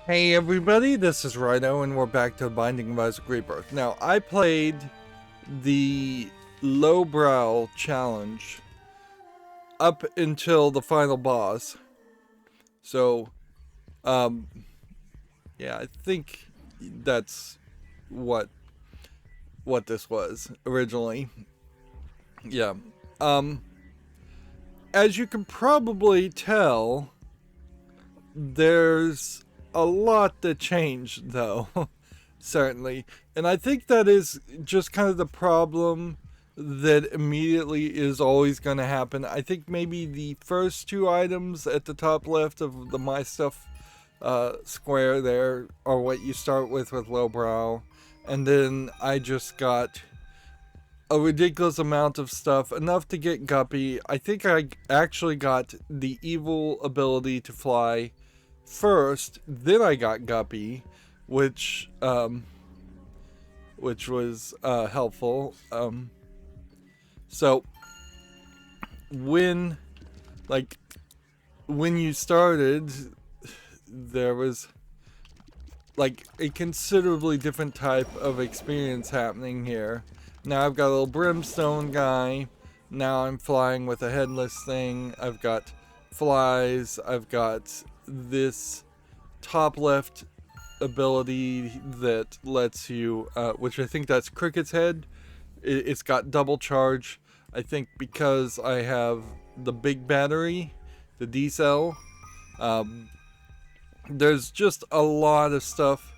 Hey everybody, this is Rydo, and we're back to Binding of Isaac Rebirth. Now, I played the lowbrow challenge up until the final boss. So, yeah, I think that's what this was originally. Yeah. As you can probably tell, there's a lot that changed, though. Certainly. And I think that is just kind of the problem that immediately is always going to happen. I think maybe the first two items at the top left of the My Stuff square there are what you start with lowbrow. And then I just got a ridiculous amount of stuff, enough to get Guppy. I think I actually got the evil ability to fly first, then I got Guppy, which was helpful. So when you started, there was like a considerably different type of experience happening here. Now I've got a little brimstone guy. Now I'm flying with a headless thing. I've got flies. I've got this top left ability that lets you, which I think that's Cricket's Head. It's got double charge. I think because I have the big battery, the D cell. There's just a lot of stuff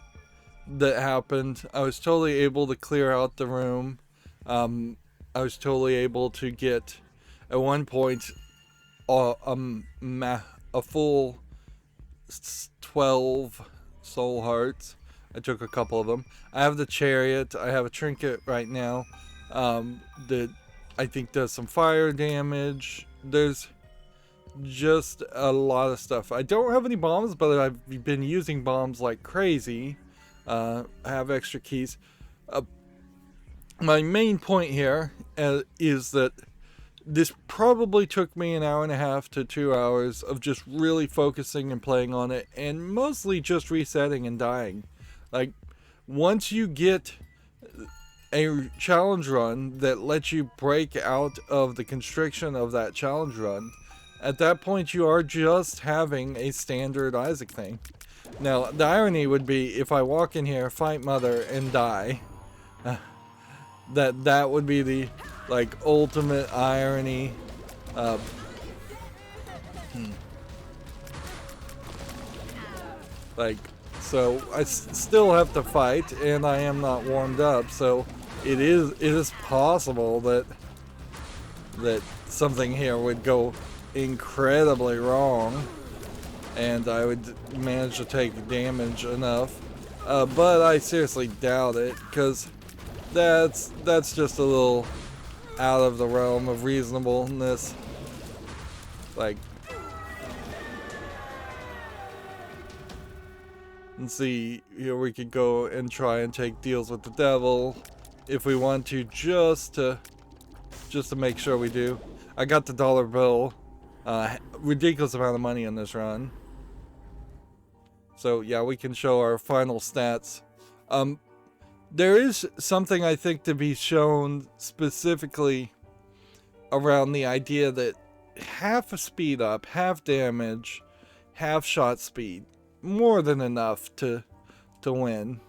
that happened. I was totally able to clear out the room. I was totally able to get, at one point, a full 12 soul hearts. I took a couple of them. I have the chariot. I have a trinket right now that I think does some fire damage. There's just a lot of stuff. I don't have any bombs, but I've been using bombs like crazy. I have extra keys. My main point here is that this probably took me an hour and a half to 2 hours of just really focusing and playing on it, and mostly just resetting and dying. Like, once you get a challenge run that lets you break out of the constriction of that challenge run, at that point you are just having a standard Isaac thing. Now, the irony would be if I walk in here, fight Mother, and die. That would be the ultimate irony. So I still have to fight, and I am not warmed up. So it is possible that something here would go incredibly wrong, and I would manage to take damage enough. But I seriously doubt it, because that's just a little out of the realm of reasonableness. And see, here we could go and try and take deals with the devil if we want to, just to make sure we do. I got the dollar bill. Ridiculous amount of money on this run. So yeah, we can show our final stats. There is something I think to be shown specifically around the idea that half a speed up, half damage, half shot speed, more than enough to win.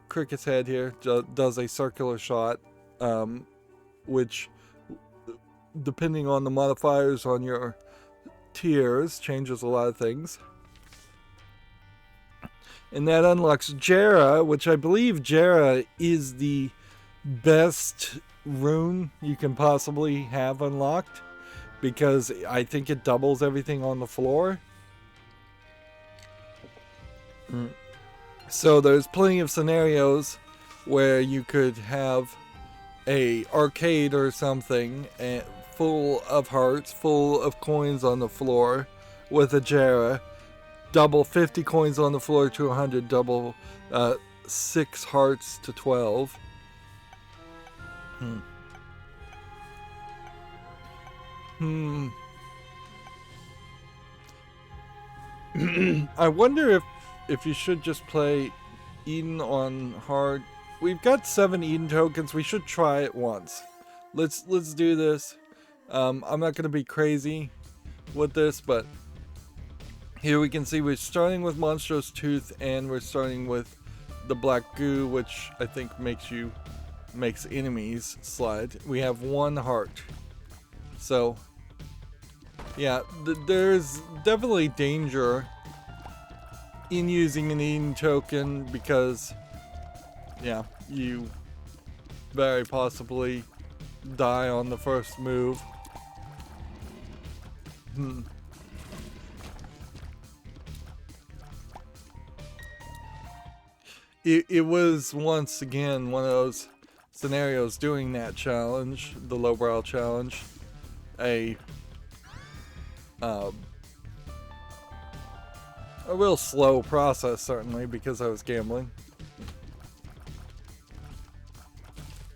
Cricket's Head here does a circular shot, which, depending on the modifiers on your tiers, changes a lot of things. And that unlocks Jera, which I believe Jera is the best rune you can possibly have unlocked, because I think it doubles everything on the floor. So there's plenty of scenarios where you could have a arcade or something full of hearts, full of coins on the floor with a Jera. Double 50 coins on the floor to 100, double 6 hearts to 12. I wonder if if you should just play Eden on hard. We've got 7 Eden tokens. We should try it once. Let's do this. I'm not gonna be crazy with this, but here we can see we're starting with Monstrous Tooth, and we're starting with the black goo, which I think makes enemies slide. We have 1 heart. So yeah, there's definitely danger in using an Eden token, because yeah, you very possibly die on the first move. It was once again one of those scenarios doing that challenge, the lowbrow challenge, a real slow process, certainly, because I was gambling.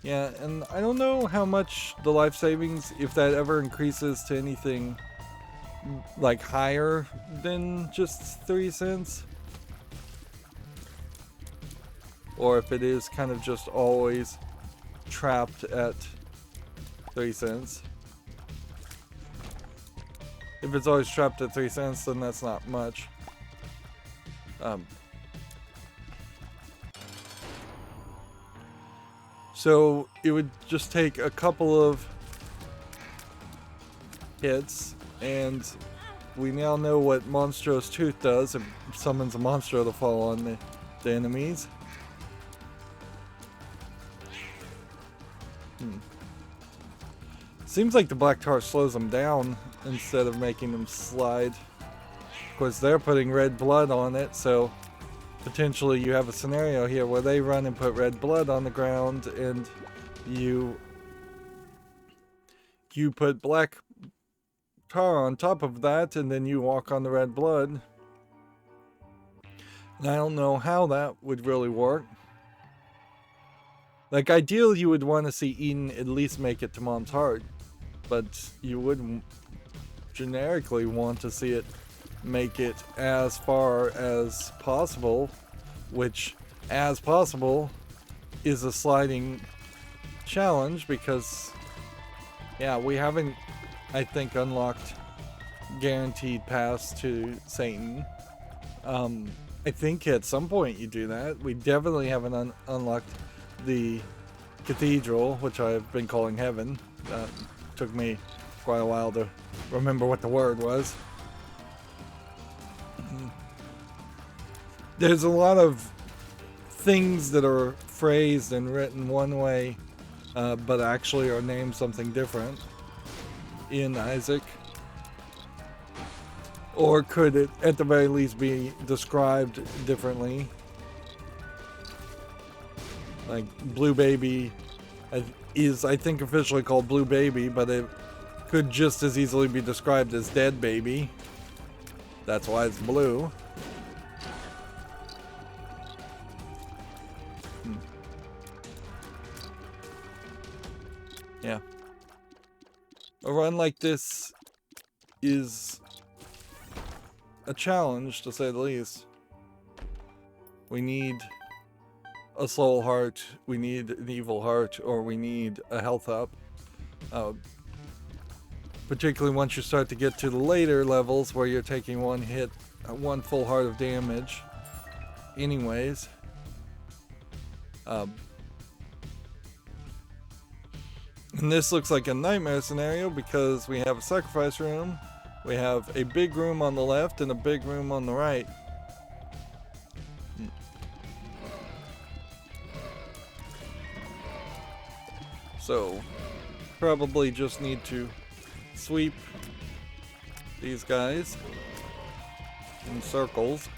Yeah, and I don't know how much the life savings, if that ever increases to anything like higher than just 3 cents. Or if it is kind of just always trapped at 3 cents. If it's always trapped at 3 cents, then that's not much. So it would just take a couple of hits, and we now know what Monstrous Tooth does. It summons a monster to fall on the enemies. Seems like the black tar slows them down instead of making them slide. Of course, they're putting red blood on it, so potentially you have a scenario here where they run and put red blood on the ground, and you put black tar on top of that, and then you walk on the red blood. And I don't know how that would really work. Like, ideally you would want to see Eden at least make it to Mom's Heart, but you would generically want to see it make it as far as possible, which, as possible, is a sliding challenge, because yeah, we haven't, I think, unlocked guaranteed paths to Satan. I think at some point you do that. We definitely haven't unlocked the cathedral, which I've been calling heaven. Took me quite a while to remember what the word was. There's a lot of things that are phrased and written one way, but actually are named something different in Isaac. Or could it at the very least be described differently? Like Blue Baby is, I think, officially called Blue Baby, but it could just as easily be described as Dead Baby. That's why it's blue. Yeah. A run like this is a challenge, to say the least. We need a soul heart, we need an evil heart, or we need a health up. Particularly once you start to get to the later levels where you're taking one hit, one full heart of damage anyways. And this looks like a nightmare scenario because we have a sacrifice room, we have a big room on the left and a big room on the right. So, probably just need to sweep these guys in circles.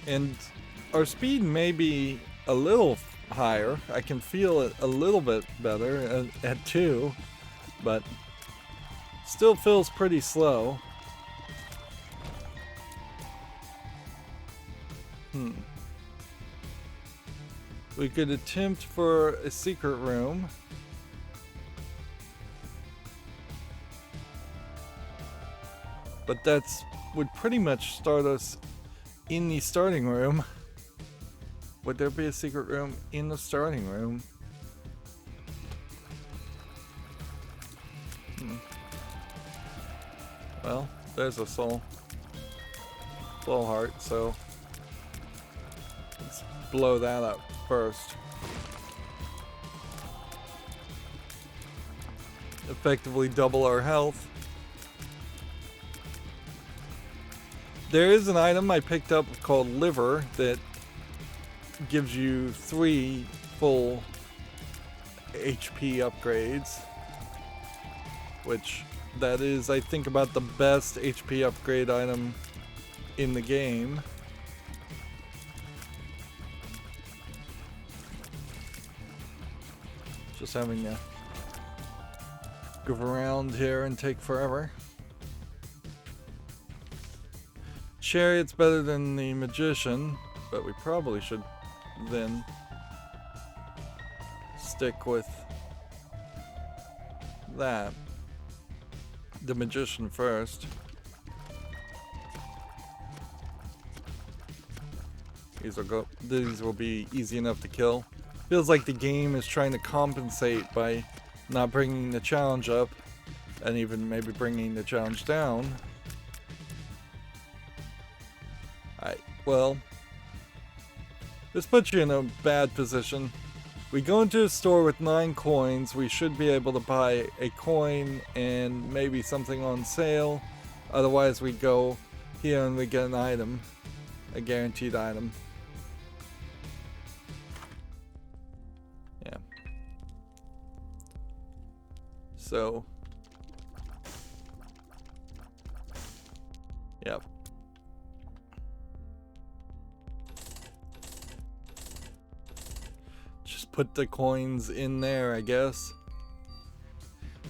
And our speed may be a little higher. I can feel it a little bit better at 2, but still feels pretty slow. We could attempt for a secret room. But that's would pretty much start us in the starting room. Would there be a secret room in the starting room? Well, there's a soul heart, so let's blow that up first. Effectively double our health. There is an item I picked up called Liver that gives you 3 full HP upgrades, which that is, I think, about the best HP upgrade item in the game. Just having to go around here and take forever. Chariot's better than the Magician, but we probably should then stick with that. The Magician first. These will be easy enough to kill. Feels like the game is trying to compensate by not bringing the challenge up, and even maybe bringing the challenge down. Well, this puts you in a bad position. We go into a store with 9 coins. We should be able to buy a coin and maybe something on sale. Otherwise, we go here and we get an item, a guaranteed item. Yeah. So, yep. Put the coins in there, I guess,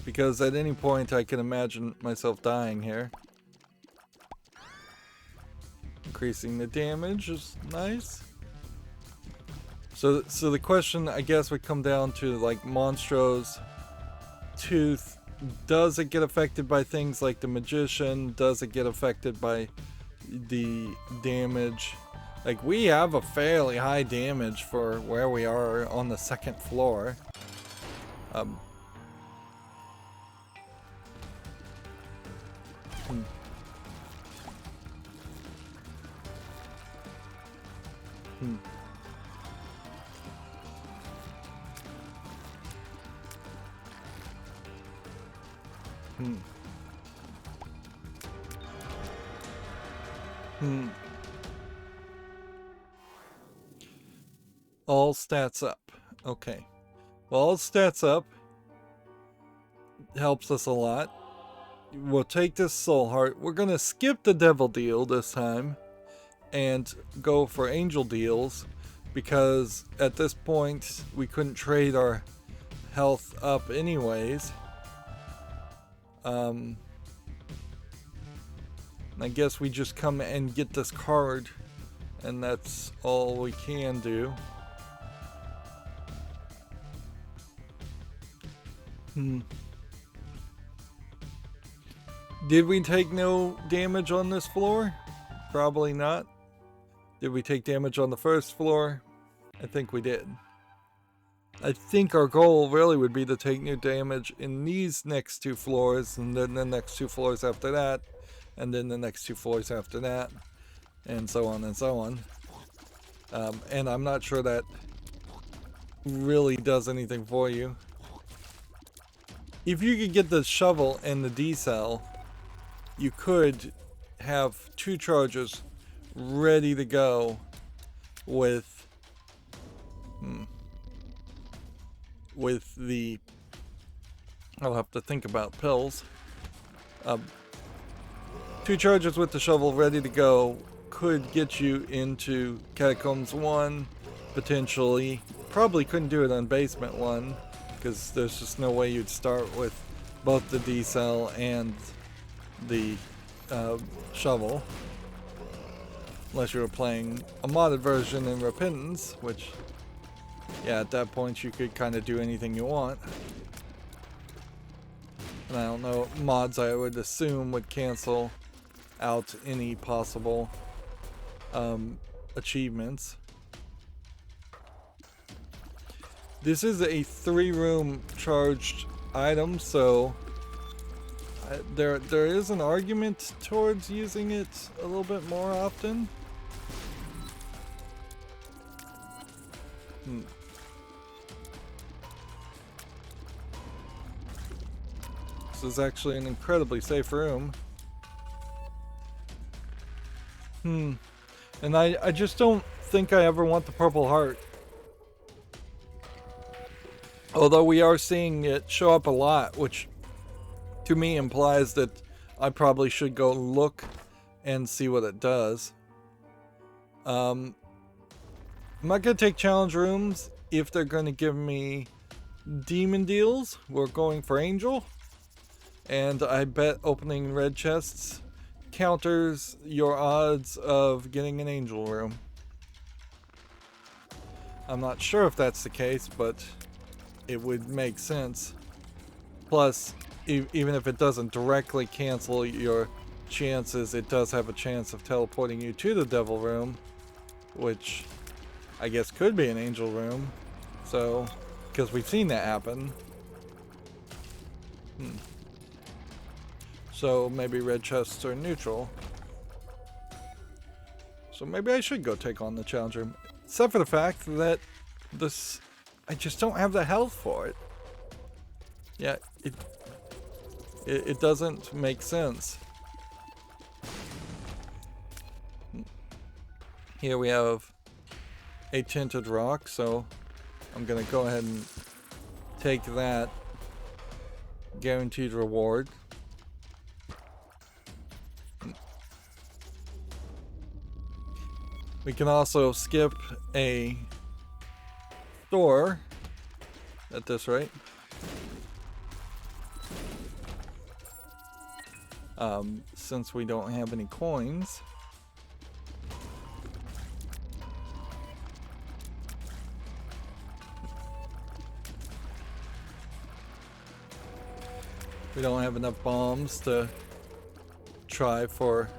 because at any point I can imagine myself dying here. Increasing the damage is nice. So the question, I guess, would come down to, like, Monstro's Tooth. Does it get affected by things like the Magician? Does it get affected by the damage? Like, we have a fairly high damage for where we are on the 2nd floor. All stats up. Okay. Well, all stats up helps us a lot. We'll take this soul heart. We're gonna skip the devil deal this time and go for angel deals, because at this point we couldn't trade our health up anyways. I guess we just come and get this card, and that's all we can do. Did we take no damage on this floor? Probably not. Did we take damage on the 1st floor? I think we did. I think our goal really would be to take no damage in these next 2 floors, and then the next 2 floors after that, and then the next 2 floors after that, and so on and so on. And I'm not sure that really does anything for you. If you could get the shovel and the D-cell, you could have 2 charges ready to go with the... I'll have to think about pills. 2 charges with the shovel ready to go could get you into Catacombs 1, potentially. Probably couldn't do it on Basement 1, because there's just no way you'd start with both the D-cell and the shovel, unless you were playing a modded version in Repentance, which, yeah, at that point you could kind of do anything you want. And I don't know, mods I would assume would cancel out any possible achievements. This is a 3-room charged item, so there is an argument towards using it a little bit more often. This is actually an incredibly safe room. And I just don't think I ever want the purple heart. Although we are seeing it show up a lot, which to me implies that I probably should go look and see what it does. I'm not going to take challenge rooms if they're going to give me demon deals. We're going for angel. And I bet opening red chests counters your odds of getting an angel room. I'm not sure if that's the case, but it would make sense. Plus, even if it doesn't directly cancel your chances, it does have a chance of teleporting you to the devil room, which I guess could be an angel room. So, because we've seen that happen. So maybe red chests are neutral. So maybe I should go take on the challenge room. Except for the fact that I just don't have the health for it. Yeah, it doesn't make sense. Here we have a tinted rock, so I'm gonna go ahead and take that guaranteed reward. We can also skip a store at this rate. Since we don't have any coins. We don't have enough bombs to try for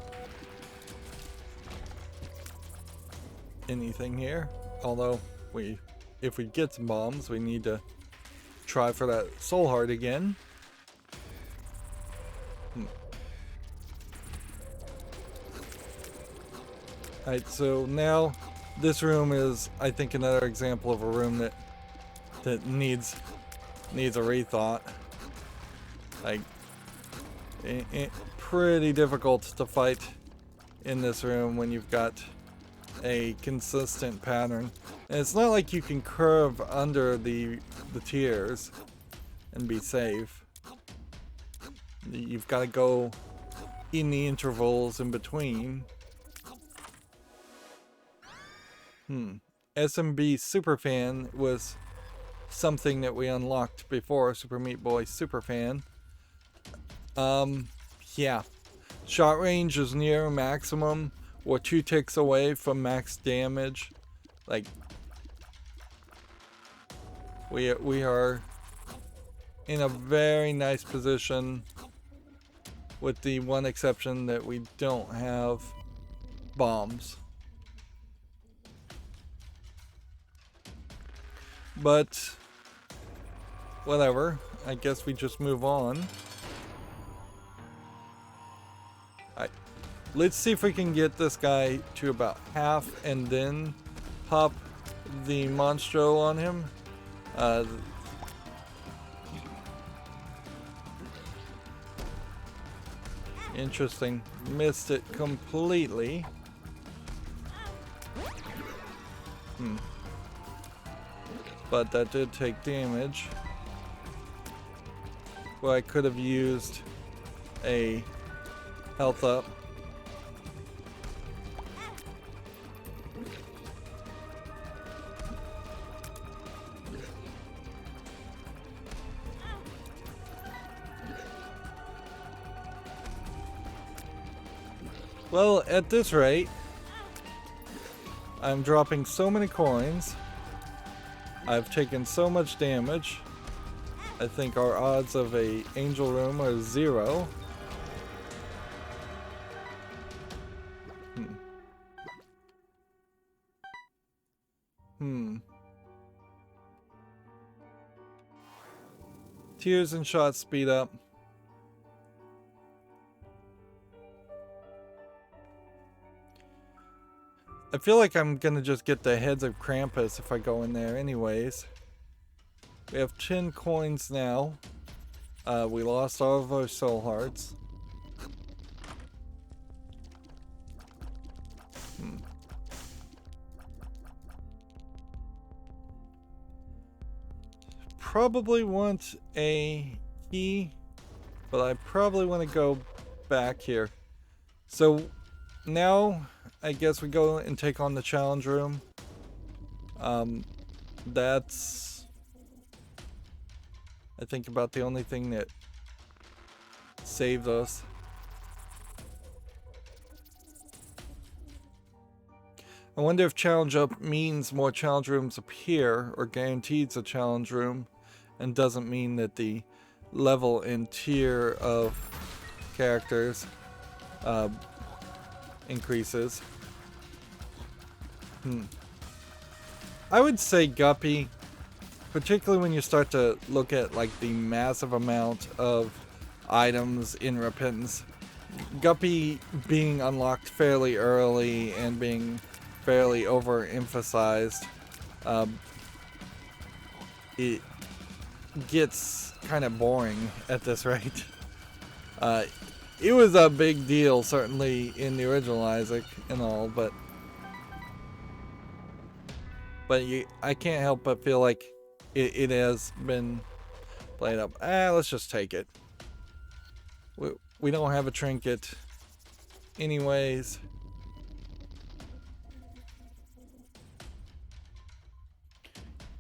anything here. Although if we get some bombs, we need to try for that soul heart again. Alright, so now this room is, I think, another example of a room that needs a rethought. Like, pretty difficult to fight in this room when you've got a consistent pattern. And it's not like you can curve under the tiers and be safe. You've got to go in the intervals in between. SMB Superfan was something that we unlocked before. Super Meat Boy Superfan. Yeah. Shot range is near maximum. We're 2 ticks away from max damage. Like, we are in a very nice position, with the one exception that we don't have bombs. But whatever, I guess we just move on. Alright, let's see if we can get this guy to about half and then pop the Monstro on him. Interesting, missed it completely. But that did take damage. Well, I could have used a health up. Well, at this rate, I'm dropping so many coins. I've taken so much damage. I think our odds of a angel room are 0. Tears and shots speed up. I feel like I'm gonna just get the heads of Krampus if I go in there anyways. We have 10 coins now. We lost all of our soul hearts. Probably want a key, but I probably want to go back here. So now I guess we go and take on the challenge room. That's, I think, about the only thing that saved us. I wonder if challenge up means more challenge rooms appear or guarantees a challenge room, and doesn't mean that the level and tier of characters increases. I would say Guppy, particularly when you start to look at like the massive amount of items in Repentance. Guppy being unlocked fairly early and being fairly overemphasized, it gets kind of boring at this rate. It was a big deal, certainly in the original Isaac and all, but I can't help but feel like it has been played up. Let's just take it. We don't have a trinket anyways.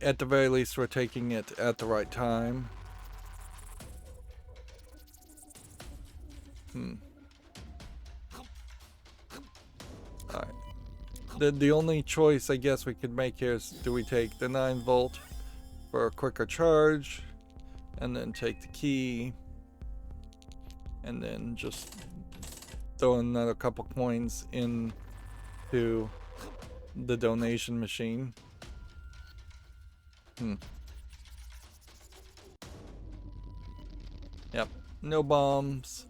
At the very least, we're taking it at the right time. Alright. The only choice I guess we could make here is, do we take the 9 volt for a quicker charge, and then take the key, and then just throw another couple coins into the donation machine. Yep, no bombs,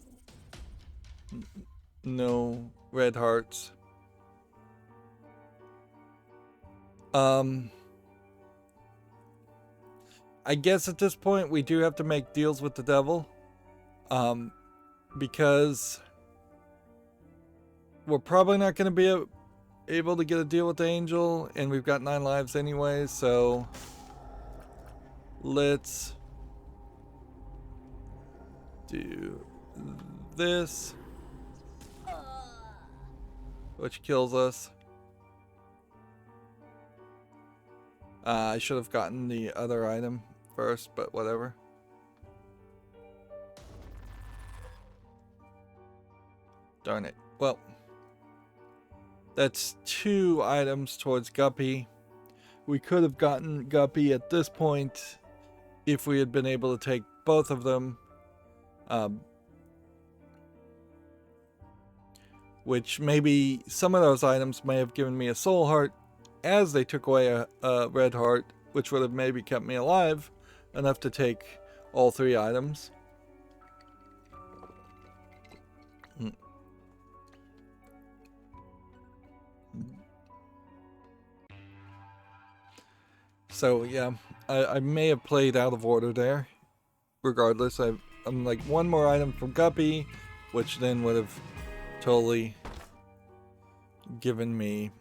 no red hearts. I guess at this point we do have to make deals with the devil, because we're probably not going to be able to get a deal with the angel, and we've got 9 lives anyway, so let's do this, which kills us. I should have gotten the other item first, but whatever. Darn it. Well, that's 2 items towards Guppy. We could have gotten Guppy at this point if we had been able to take both of them. Which maybe some of those items may have given me a soul heart, as they took away a red heart, which would have maybe kept me alive enough to take all 3 items. So yeah, I may have played out of order there. Regardless, I'm like 1 more item from Guppy, which then would have totally given me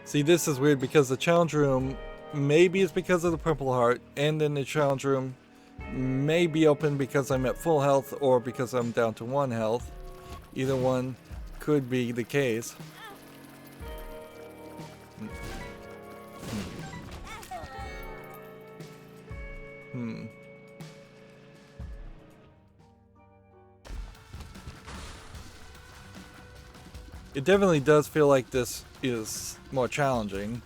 see, this is weird because the challenge room, maybe it's because of the purple heart, and then the challenge room may be open because I'm at full health or because I'm down to 1 health. Either one could be the case. It definitely does feel like this is more challenging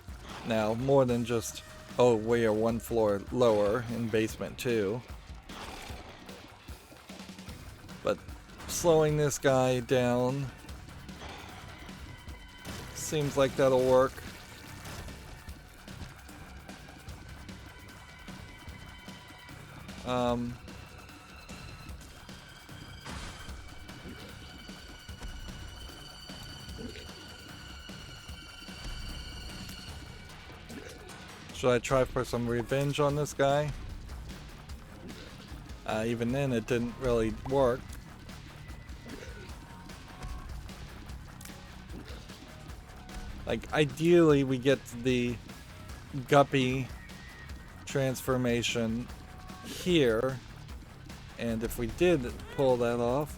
now, more than just, oh, we are 1 floor lower in basement 2. But slowing this guy down seems like that'll work. Um, should I try for some revenge on this guy? Even then, it didn't really work. Like, ideally, we get the guppy transformation here. And if we did pull that off...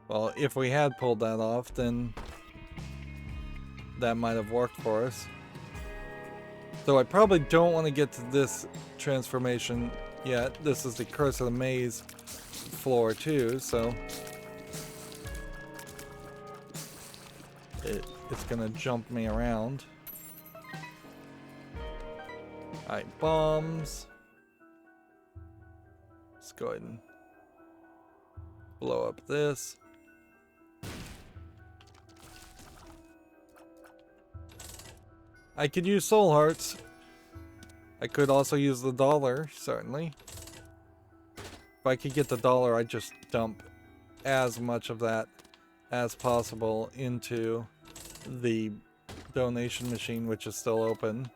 Well, if we had pulled that off, then that might have worked for us. So I probably don't want to get to this transformation yet. This is the Curse of the Maze floor too, so it's gonna jump me around. Alright, bombs. Let's go ahead and blow up this. I could use soul hearts. I could also use the dollar, certainly. If I could get the dollar, I'd just dump as much of that as possible into the donation machine, which is still open.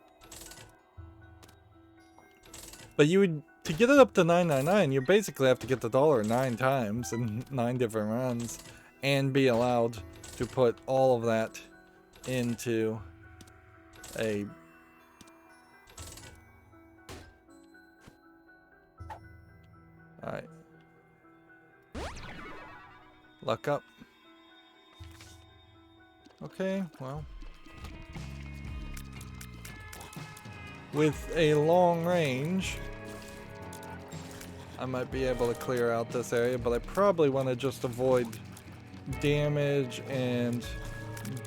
But you would, to get it up to 999, you basically have to get the dollar 9 times in 9 different runs and be allowed to put all of that into a... Alright. Luck up. Okay, well. With a long range, I might be able to clear out this area, but I probably want to just avoid damage and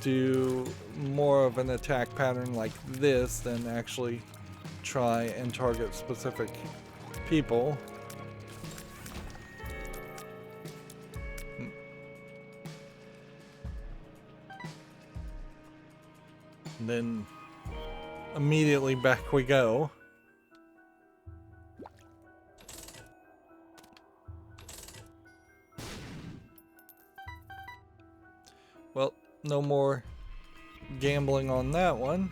do more of an attack pattern like this than actually try and target specific people. And then immediately back we go. Well, no more gambling on that one.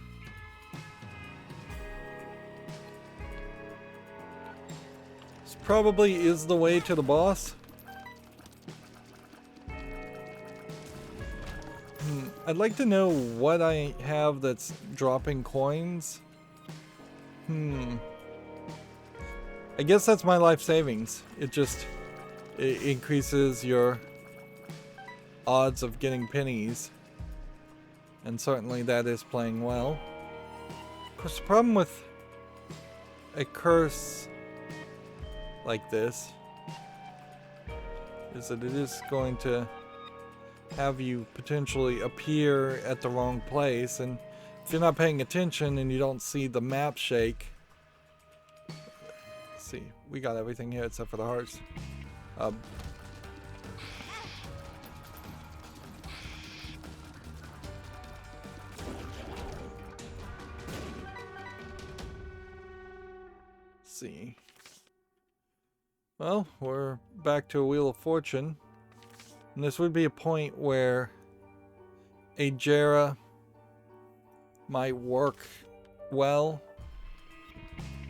This probably is the way to the boss. I'd like to know what I have that's dropping coins. I guess that's my life savings. It increases your odds of getting pennies. And certainly that is playing well. Of course, the problem with a curse like this is that it is going to have you potentially appear at the wrong place, and if you're not paying attention and you don't see the map shake. Let's see, we got everything here except for the hearts. See. Well, we're back to a Wheel of Fortune. And this would be a point where a Jera might work well.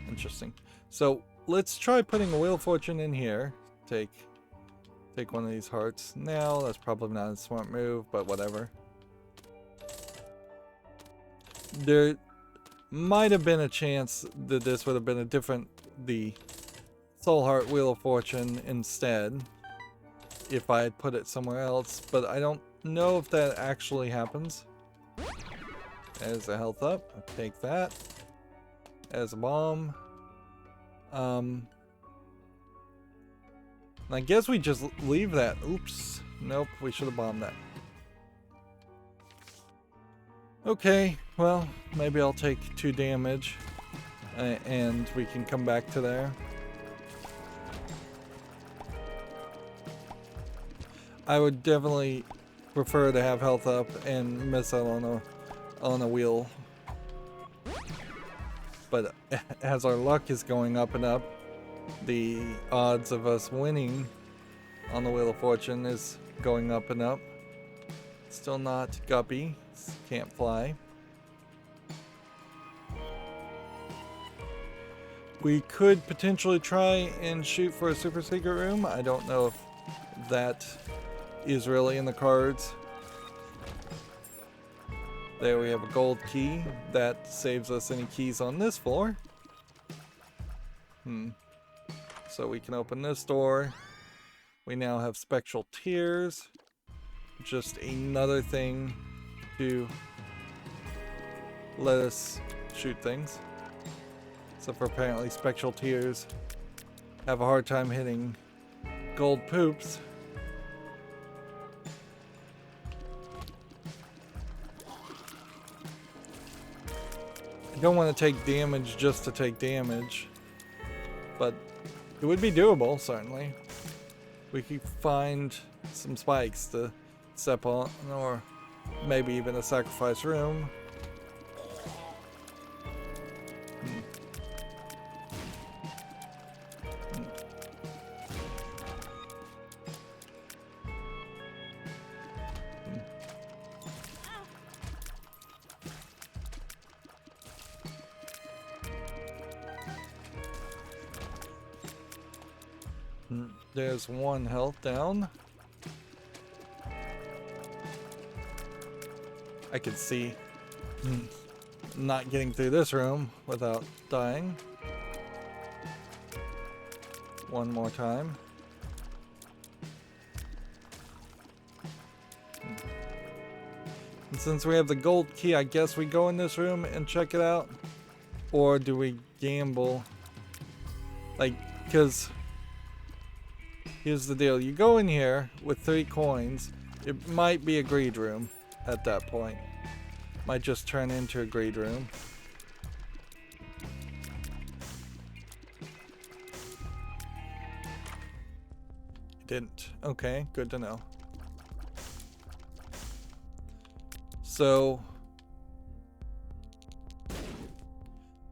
Interesting. So let's try putting a Wheel of Fortune in here. Take one of these hearts now. That's probably not a smart move, but whatever. There might have been a chance that this would have been the Soul Heart Wheel of Fortune instead, if I had put it somewhere else, but I don't know if that actually happens. As a health up, I'll take that. As a bomb. I guess we just leave that. Oops. Nope, we should have bombed that. Okay, well, maybe I'll take 2 damage, and we can come back to there. I would definitely prefer to have health up and miss out on on a wheel. But as our luck is going up and up, the odds of us winning on the Wheel of Fortune is going up and up. Still not Guppy. Can't fly. We could potentially try and shoot for a super secret room. I don't know if that is really in the cards. There we have a gold key. That saves us any keys on this floor. So we can open this door. We now have spectral tears. Just another thing to let us shoot things. So for apparently spectral tears have a hard time hitting gold poops. I don't want to take damage just to take damage, but it would be doable, certainly. We could find some spikes to step on, or maybe even a sacrifice room. There's one health down. I can see not getting through this room without dying. One more time. And since we have the gold key, I guess we go in this room and check it out. Or do we gamble? Like, because here's the deal. You go in here with 3 coins. It might be a greed room at that point. Might just turn into a greed room. It didn't. Okay, good to know. So,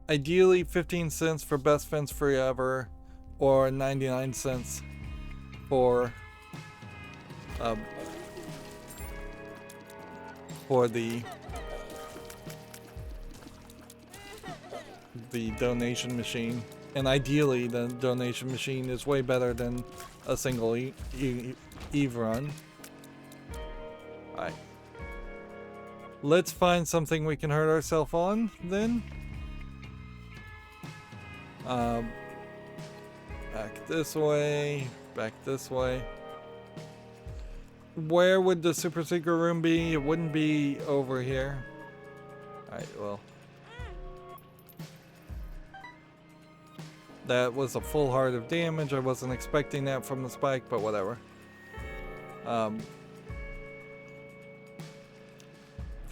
ideally 15 cents for best fence forever, or 99 cents for the donation machine. And ideally the donation machine is way better than a single Eve run. Alright. Let's find something we can hurt ourselves on then. Back this way. Back this way. Where would the super secret room be? It wouldn't be over here. Alright, well. That was a full heart of damage. I wasn't expecting that from the spike, but whatever. If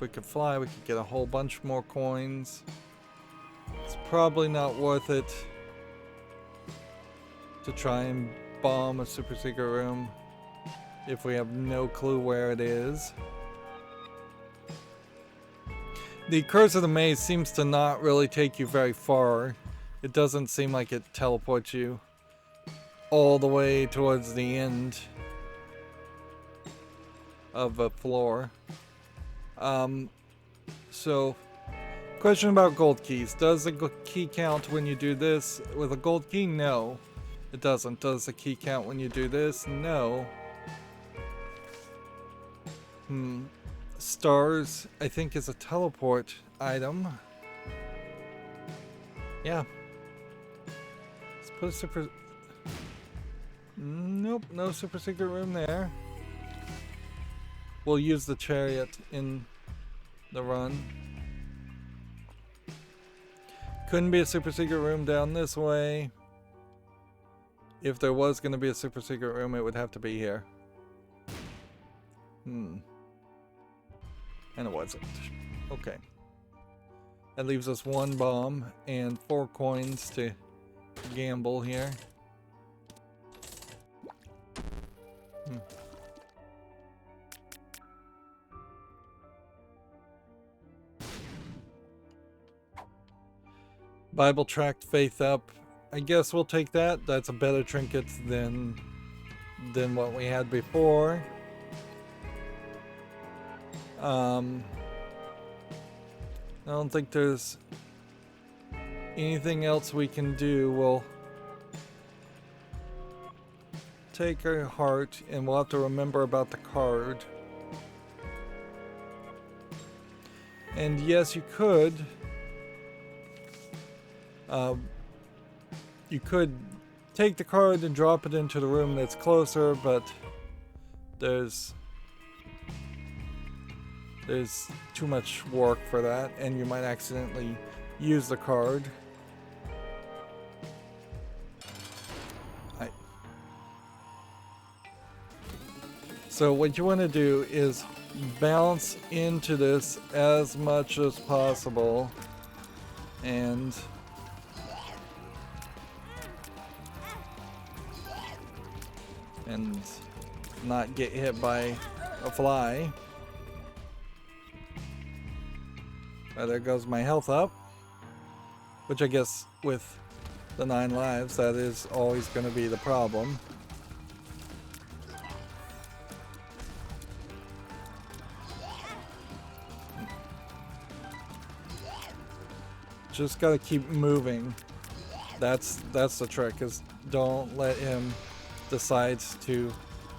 we could fly, we could get a whole bunch more coins. It's probably not worth it to try and bomb a super secret room if we have no clue where it is. The Curse of the Maze seems to not really take you very far. It doesn't seem like it teleports you all the way towards the end of a floor. So, question about gold keys. Does the key count when you do this with a gold key? No, it doesn't. Does the key count when you do this? No. Stars, I think, is a teleport item. Yeah. Let's put a super... Nope, no super secret room there. We'll use the chariot in the run. Couldn't be a super secret room down this way. If there was going to be a super secret room, it would have to be here. And it wasn't. Okay. That leaves us 1 bomb and 4 coins to gamble here. Bible tract Faith Up. I guess we'll take that. That's a better trinket than what we had before. I don't think there's anything else we can do. We'll take our heart, and we'll have to remember about the card. And yes, you could take the card and drop it into the room that's closer, but there's too much work for that, and you might accidentally use the card. So what you want to do is bounce into this as much as possible and not get hit by a fly. There goes my health up, which I guess with the 9 lives, that is always going to be the problem. Just gotta keep moving. That's the trick, is don't let him decide to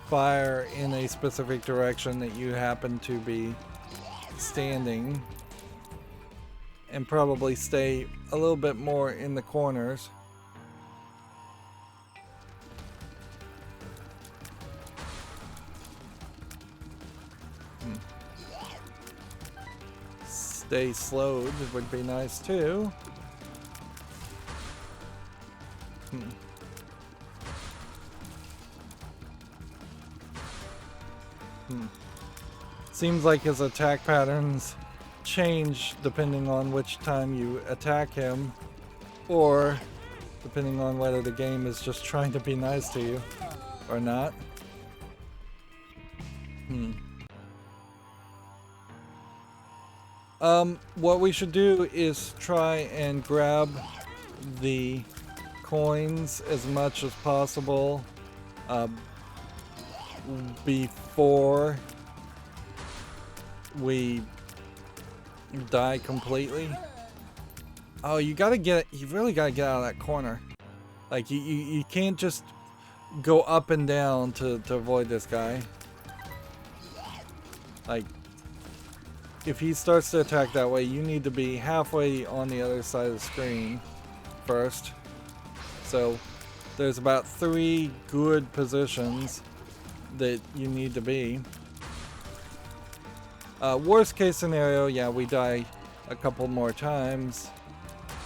fire in a specific direction that you happen to be standing, and probably stay a little bit more in the corners. Stay slowed would be nice too. Seems like his attack patterns change depending on which time you attack him, or depending on whether the game is just trying to be nice to you or not. What we should do is try and grab the coins as much as possible before we die completely. Oh, you really gotta get out of that corner. Like, you can't just go up and down to avoid this guy. Like, if he starts to attack that way, you need to be halfway on the other side of the screen first. So there's about 3 good positions that you need to be. Worst case scenario, yeah, we die a couple more times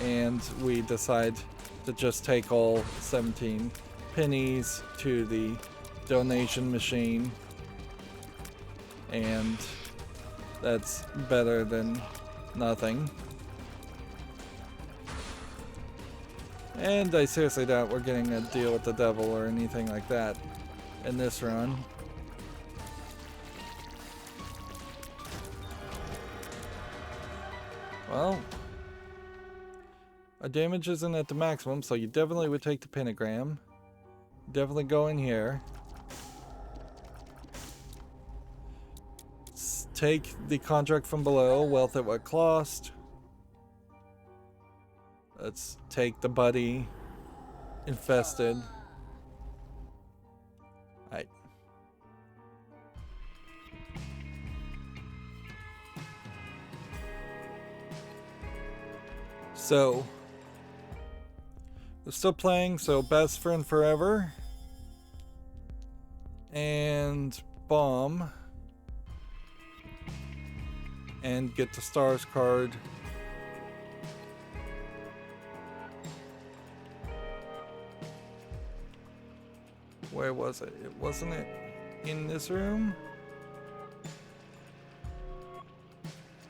and we decide to just take all 17 pennies to the donation machine, and that's better than nothing. And I seriously doubt we're getting a deal with the devil or anything like that in this run. Well, our damage isn't at the maximum, so you definitely would take the pentagram. Definitely go in here. Take the contract from below, wealth at what cost. Let's take the buddy infested. Alright. So, we're still playing, so best friend forever. And bomb. And get the stars card. Where was it? Wasn't it in this room?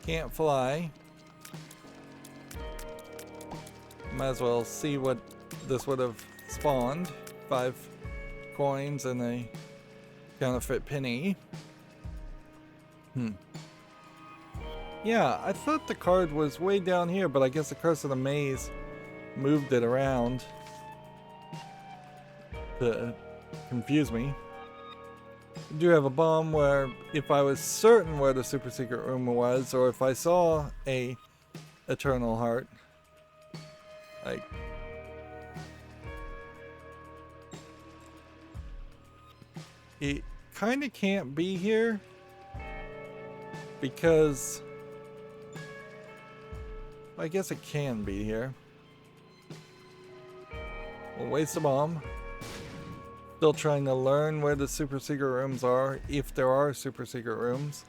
Can't fly. Might as well see what this would have spawned. 5 coins and a counterfeit penny. Yeah, I thought the card was way down here, but I guess the Curse of the Maze moved it around to confuse me. I do have a bomb where if I was certain where the super secret room was, or if I saw a eternal heart, like, it kind of can't be here because I guess it can be here. We'll waste a bomb. Still trying to learn where the super secret rooms are, if there are super secret rooms.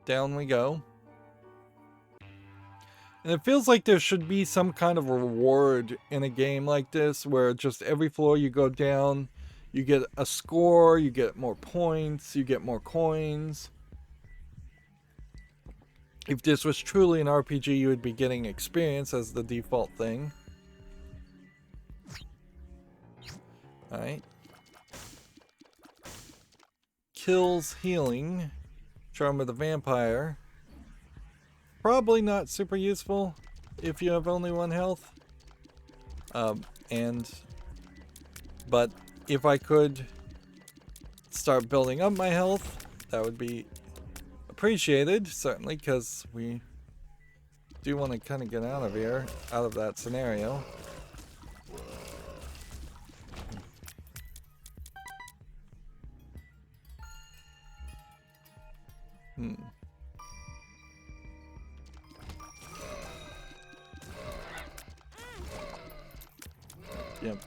Down we go. And it feels like there should be some kind of reward in a game like this, where just every floor you go down, you get a score, you get more points, you get more coins. If this was truly an RPG, you would be getting experience as the default thing. Alright. Kills healing. Charm of the vampire. Probably not super useful if you have only 1 health. But if I could start building up my health, that would be appreciated, certainly, because we do want to kind of get out of here, out of that scenario. Yep.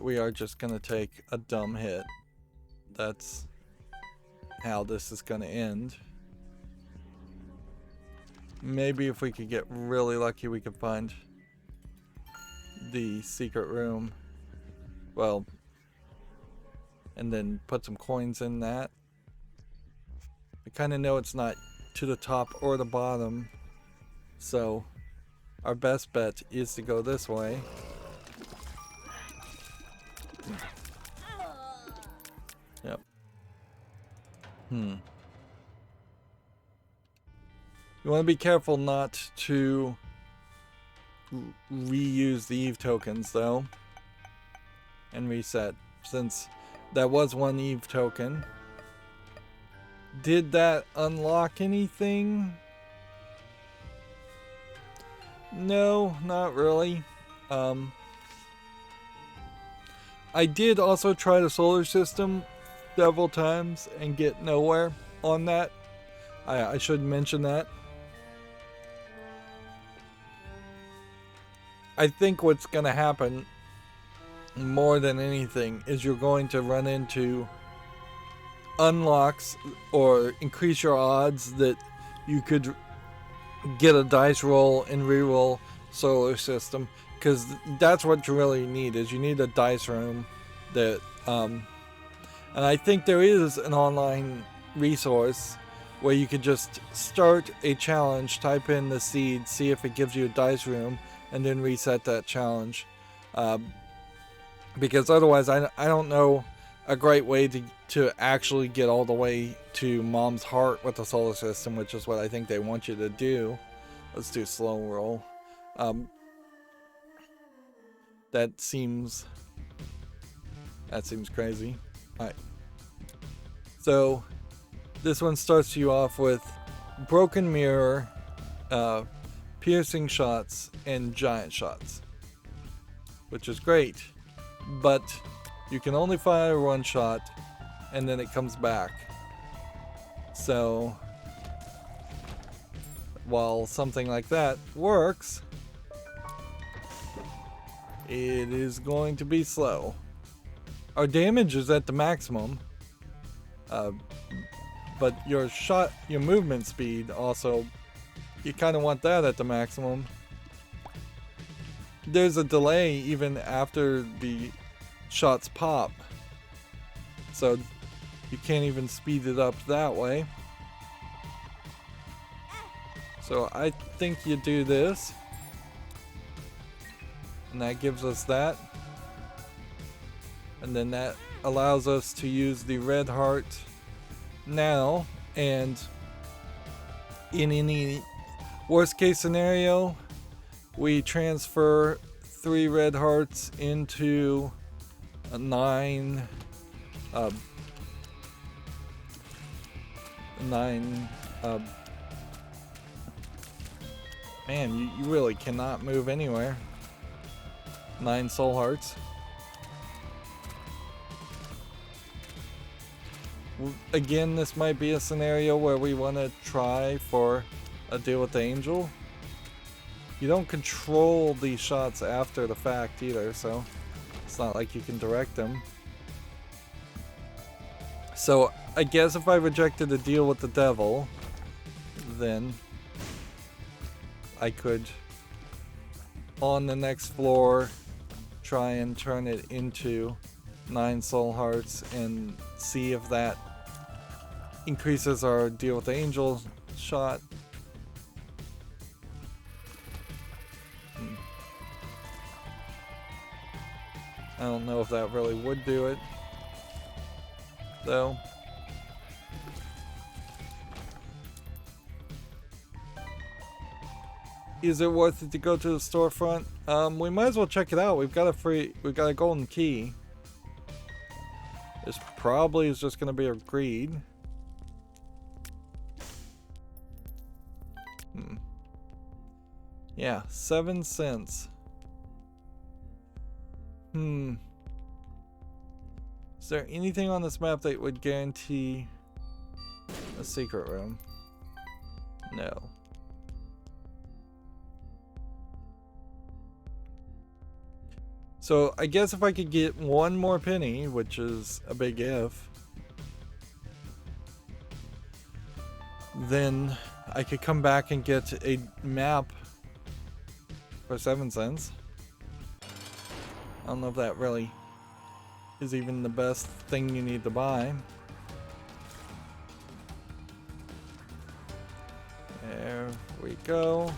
We are just gonna take a dumb hit. That's how this is gonna end. Maybe if we could get really lucky, we could find the secret room. Well, and then put some coins in that. I kind of know it's not to the top or the bottom, so our best bet is to go this way. Yep. You want to be careful not to reuse the Eve tokens, though, and reset, since that was 1 Eve token. Did that unlock anything? No, not really. I did also try the solar system several times and get nowhere on that. I should mention that. I think what's going to happen more than anything is you're going to run into unlocks or increase your odds that you could get a dice roll and reroll solar system, because that's what you really need. Is you need a dice room that and I think there is an online resource where you could just start a challenge, type in the seed, see if it gives you a dice room, and then reset that challenge, because otherwise I don't know a great way to actually get all the way to Mom's heart with the solar system, which is what I think they want you to do. Let's do slow roll. That seems crazy. Alright. So this one starts you off with broken mirror, piercing shots, and giant shots, which is great, but you can only fire 1 shot and then it comes back. So while something like that works, it is going to be slow. Our damage is at the maximum, but your movement speed also, you kind of want that at the maximum. There's a delay even after the shots pop, so you can't even speed it up that way. So I think you do this, and that gives us that, and then that allows us to use the red heart now, and in any worst case scenario, we transfer 3 red hearts into a 9 man, you really cannot move anywhere. 9 soul hearts. Again, this might be a scenario where we want to try for a deal with the angel. You don't control these shots after the fact either, so it's not like you can direct them. So I guess if I rejected a deal with the devil, then I could, on the next floor, try and turn it into 9 soul hearts and see if that increases our deal with the angel shot. I don't know if that really would do it, though. Is it worth it to go to the storefront? We might as well check it out. We've got a golden key. This probably is just gonna be a greed. Yeah, 7 cents. Is there anything on this map that would guarantee a secret room? No. So I guess if I could get 1 more penny, which is a big if, then I could come back and get a map for 7 cents. I don't know if that really is even the best thing you need to buy. There we go.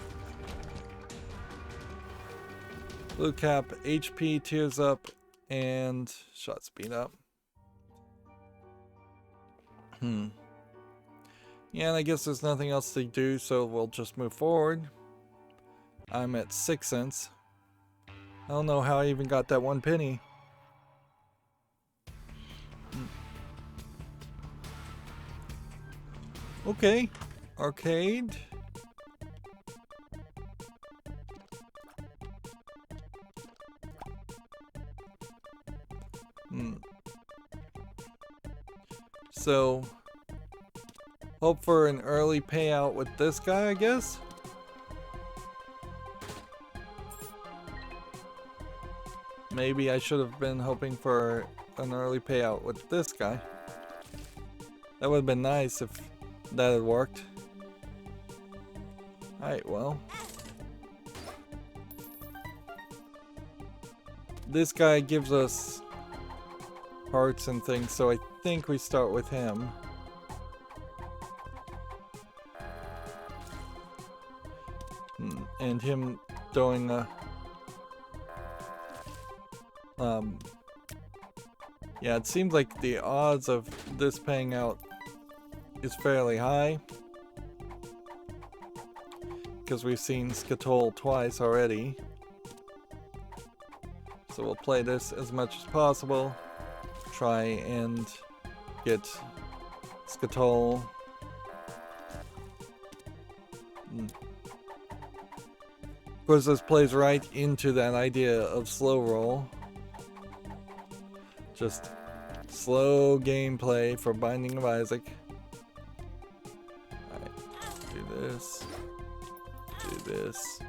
Blue cap, HP, tears up, and shot speed up. Yeah, and I guess there's nothing else to do, so we'll just move forward. I'm at 6 cents. I don't know how I even got that 1 penny. Okay, arcade. So, hope for an early payout with this guy, I guess. Maybe I should have been hoping for an early payout with this guy. That would have been nice if that had worked. Alright, well. This guy gives us hearts and things, so I think we start with him. And him throwing a... yeah, it seems like the odds of this paying out is fairly high, because we've seen Skatol twice already. So we'll play this as much as possible. Try and get Skatol. Of course, this plays right into that idea of slow roll. Just slow gameplay for Binding of Isaac. Alright, do this. Do this.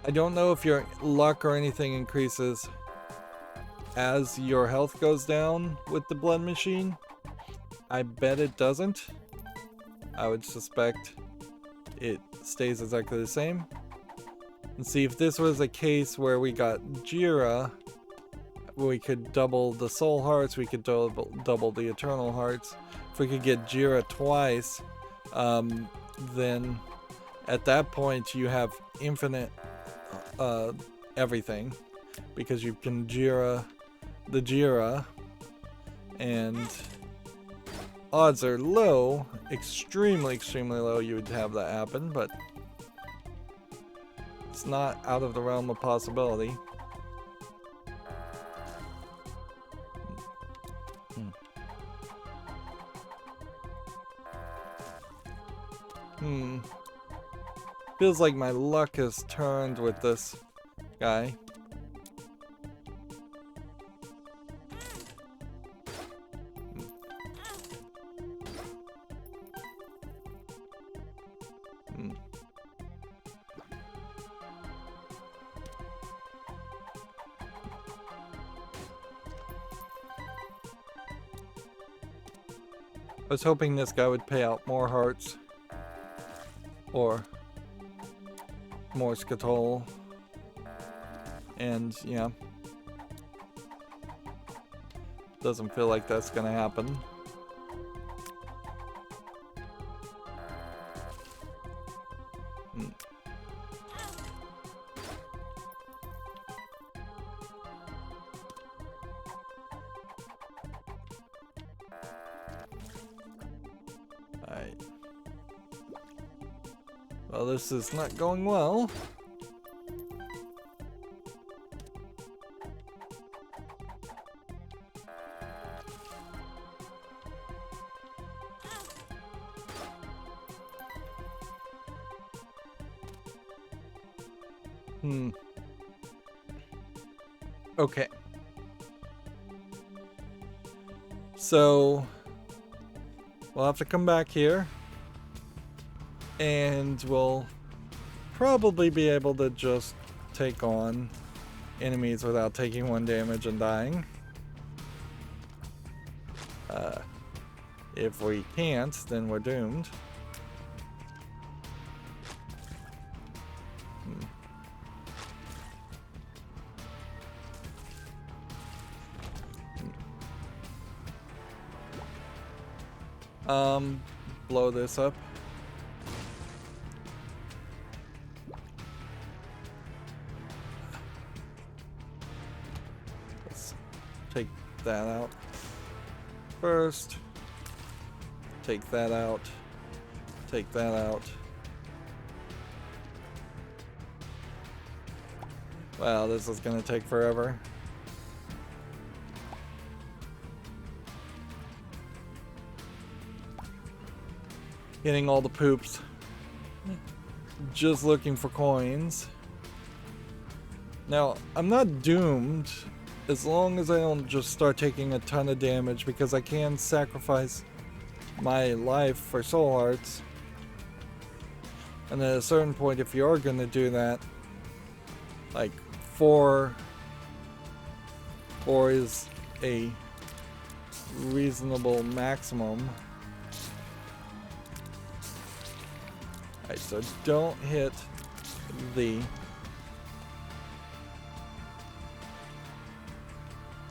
I don't know if your luck or anything increases as your health goes down with the blood machine. I bet it doesn't. I would suspect it stays exactly the same. And see, if this was a case where we got Jira, we could double the soul hearts, we could double the eternal hearts. If we could get Jira twice, then at that point you have infinite everything, because you can Jira the Jira, And odds are low, extremely low you would have that happen, but it's not out of the realm of possibility. Feels like my luck has turned with this guy. I was hoping this guy would pay out more hearts. Or more Skatol. And yeah. Doesn't feel like that's gonna happen. Alright. Well, this is not going well. Okay. So we'll have to come back here and we'll probably be able to just take on enemies without taking 1 damage and dying. If we can't, then we're doomed. Blow this up. Let's take that out first. Take that out. Take that out. Wow, this is gonna take forever. Getting all the poops. Just looking for coins. Now, I'm not doomed as long as I don't just start taking a ton of damage, because I can sacrifice my life for soul hearts. And at a certain point, if you are going to do that, like 4 is a reasonable maximum. Alright, so don't hit the...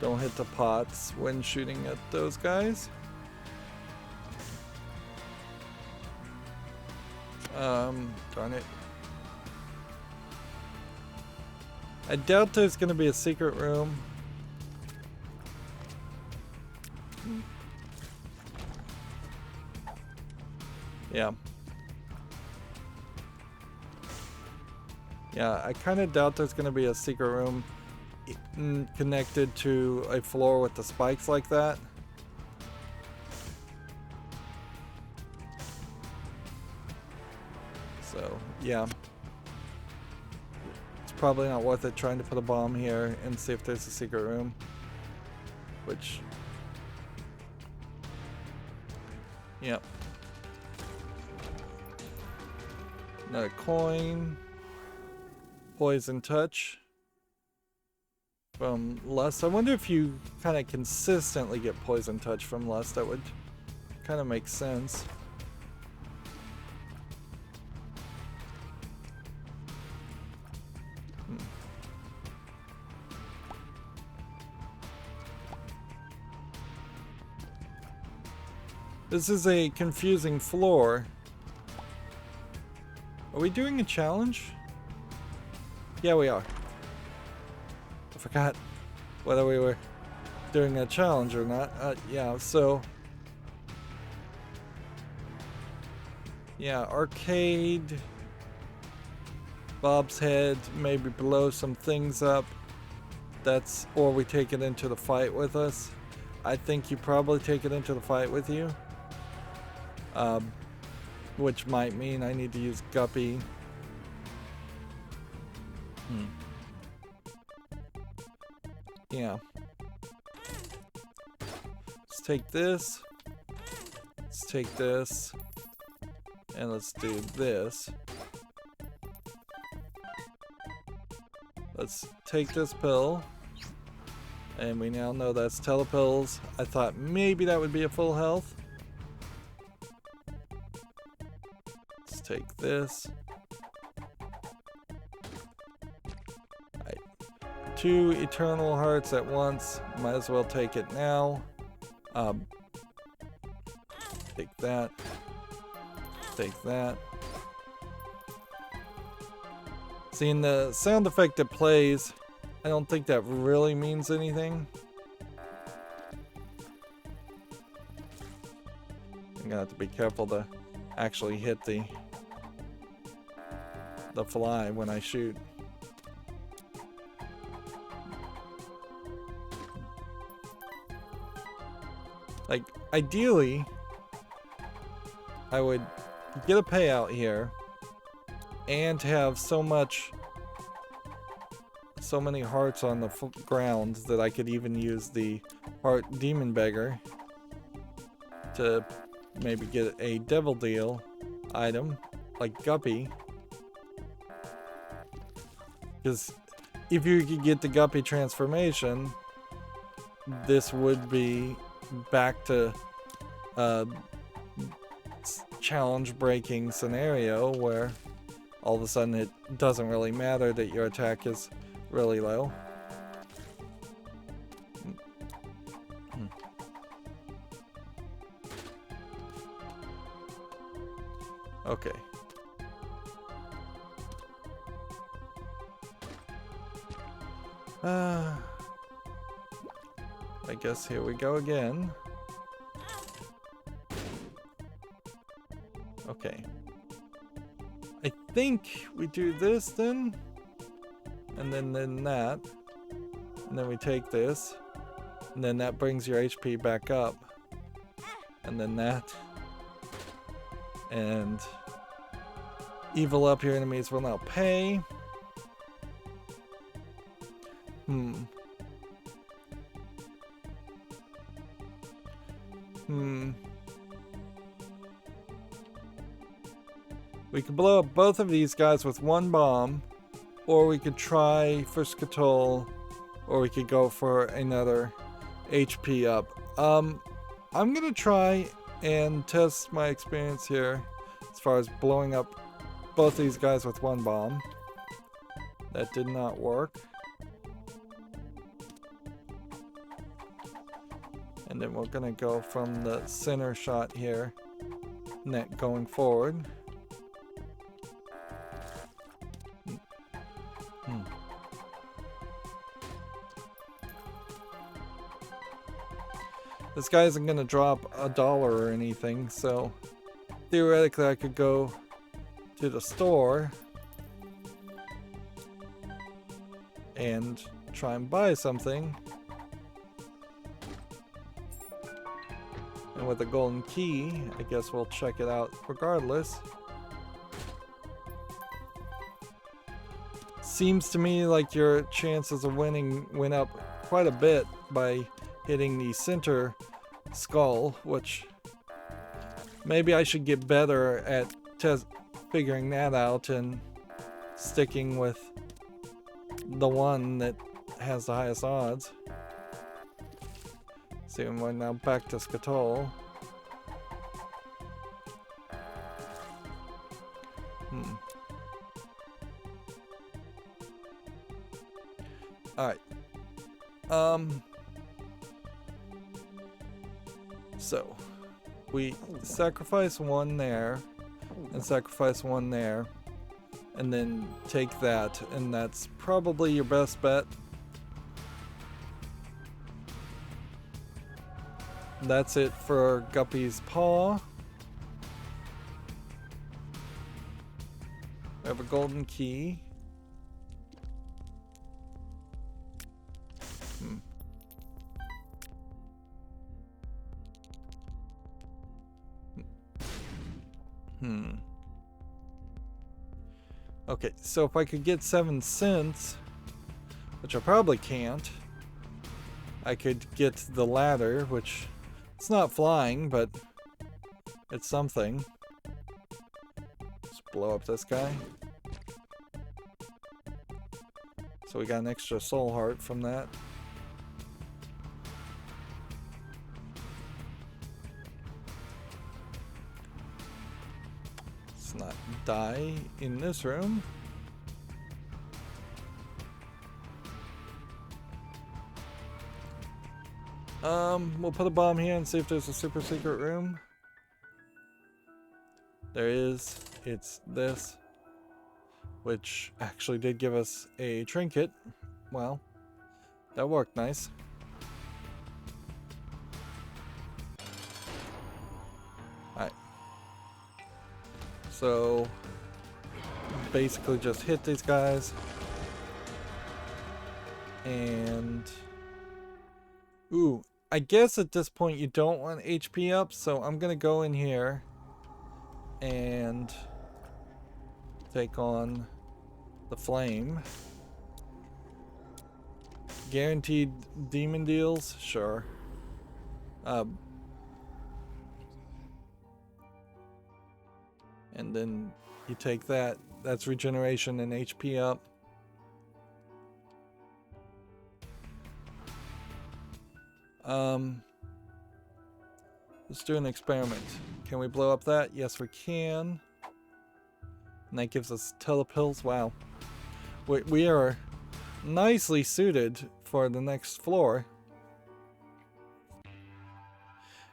Don't hit the pots when shooting at those guys. Darn it. I doubt there's gonna be a secret room. Yeah. Yeah, I kind of doubt there's going to be a secret room connected to a floor with the spikes like that. So, yeah. It's probably not worth it trying to put a bomb here and see if there's a secret room. Which... Yep. Another coin. Poison touch from Lust. I wonder if you kind of consistently get poison touch from Lust. That would kind of make sense. This is a confusing floor. Are we doing a challenge? Yeah, we are. I forgot whether we were doing a challenge or not. Yeah, so yeah, arcade, Bob's head, maybe blow some things up. That's, or we take it into the fight with us. I think you probably take it into the fight with you. Which might mean I need to use Guppy. Yeah. Let's take this. Let's take this. And let's do this. Let's take this pill. And we now know that's telepills. I thought maybe that would be a full health. Let's take this. Alright. 2 eternal hearts at once. Might as well take it now. Take that. Take that. Seeing the sound effect it plays, I don't think that really means anything. I'm gonna have to be careful to actually hit the fly when I shoot. Like, ideally, I would get a payout here and have so many hearts on the ground that I could even use the heart demon beggar to maybe get a devil deal item like Guppy. Because if you could get the Guppy transformation, this would be back to challenge breaking scenario where all of a sudden it doesn't really matter that your attack is really low. Okay. I guess here we go again. Okay. I think we do this then, and then that, and then we take this, and then that brings your HP back up, and then that, and evil up your enemies will now pay. We could blow up both of these guys with one bomb, or we could try for Skatol, or we could go for another HP up. I'm gonna try and test my experience here as far as blowing up both these guys with one bomb. That did not work. And then we're gonna go from the center shot here, net going forward. This guy isn't gonna drop $1 or anything, so theoretically I could go to the store and try and buy something. And with a golden key, I guess we'll check it out regardless. Seems to me like your chances of winning went up quite a bit by hitting the center skull, which maybe I should get better at figuring that out and sticking with the one that has the highest odds. See, we're now back to Skatol. Alright. So, we sacrifice one there, and sacrifice one there, and then take that, and that's probably your best bet. that's it for Guppy's Paw. We have a golden key. Okay, so if I could get 7 cents, which I probably can't, I could get the ladder, which it's not flying, but it's something. Let's blow up this guy. So we got an extra soul heart from that. Let's not die in this room. We'll put a bomb here and see if there's a super secret room. There is. It's this, which actually did give us a trinket. Well, that worked nice. Alright. So, basically just hit these guys. And... ooh, I guess at this point you don't want HP up, so I'm gonna go in here and take on the flame. Guaranteed demon deals? Sure. And then you take that. That's regeneration and HP up. Let's do an experiment. Can we blow up that? Yes, we can. And that gives us telepills. Wow. We are nicely suited for the next floor.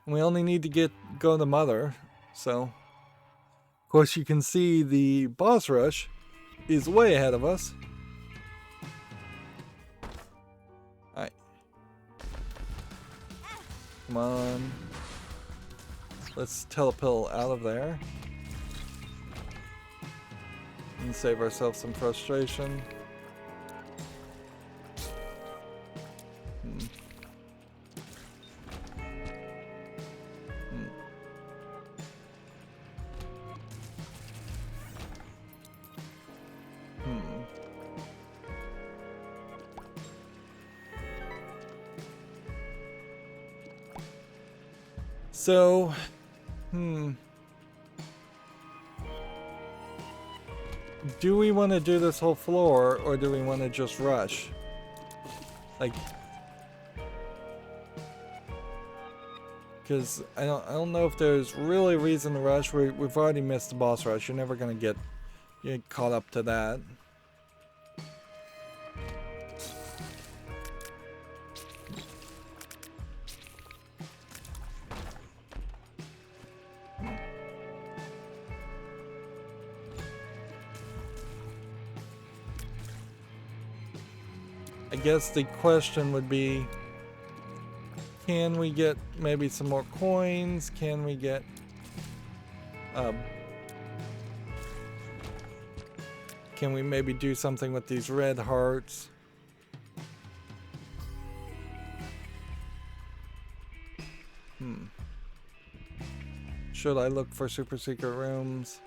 And we only need to go to Mother. So, of course, you can see the boss rush is way ahead of us. Alright. Come on. Let's telepill out of there. And save ourselves some frustration. So, do we want to do this whole floor, or do we want to just rush? Like, because I don't know if there's really a reason to rush. We've already missed the boss rush. You're never gonna get caught up to that. I guess the question would be, can we get maybe some more coins? Can we get can we maybe do something with these red hearts? Should I look for super secret rooms?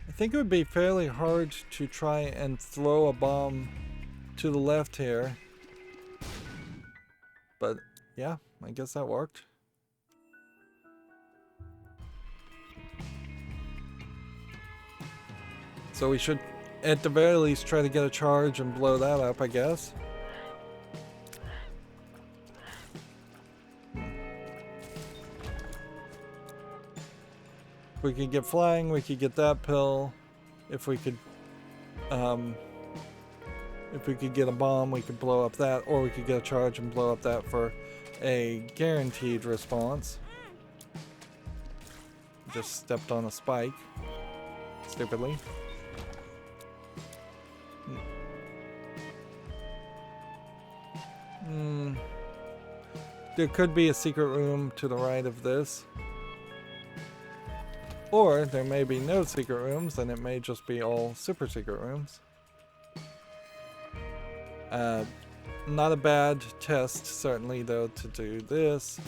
I think it would be fairly hard to try and throw a bomb to the left here. But yeah, I guess that worked. So we should, at the very least, try to get a charge and blow that up, I guess. If we could get flying, we could get that pill. If we could get a bomb, we could blow up that, or we could get a charge and blow up that for a guaranteed response. Just stepped on a spike, stupidly. there could be a secret room to the right of this. Or there may be no secret rooms, and it may just be all super secret rooms. Not a bad test, certainly, though, to do this.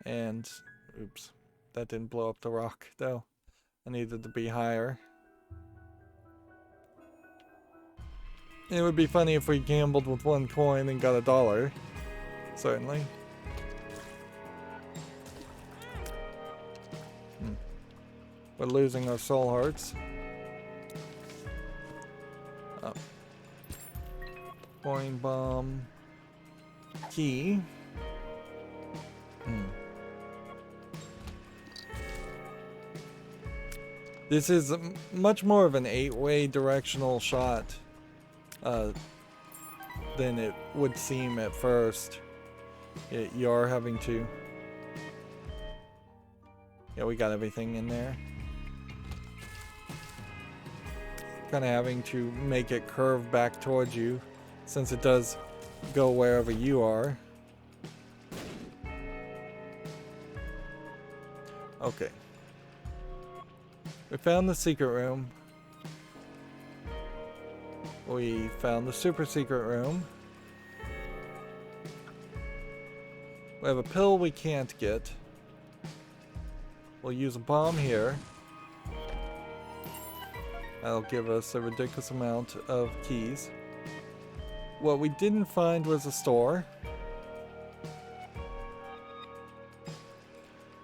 And, oops, that didn't blow up the rock, though. I needed to be higher. It would be funny if we gambled with 1 coin and got $1. Certainly. We're losing our soul hearts. Oh. Coin bomb. Key. This is much more of an 8-way directional shot than it would seem at first. You are having to... Yeah, we got everything in there. Kind of having to make it curve back towards you, since it does go wherever you are. Okay. We found the secret room. We found the super secret room. We have a pill we can't get. We'll use a bomb here. That'll give us a ridiculous amount of keys. What we didn't find was a store.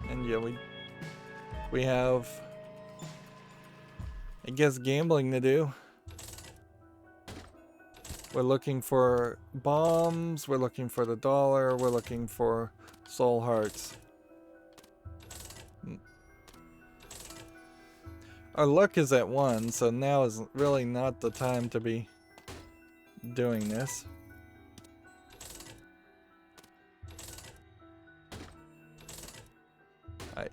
And yeah, we have, I guess, gambling to do. We're looking for bombs, we're looking for the $1, we're looking for soul hearts. Our luck is at 1, so now is really not the time to be doing this. Alright.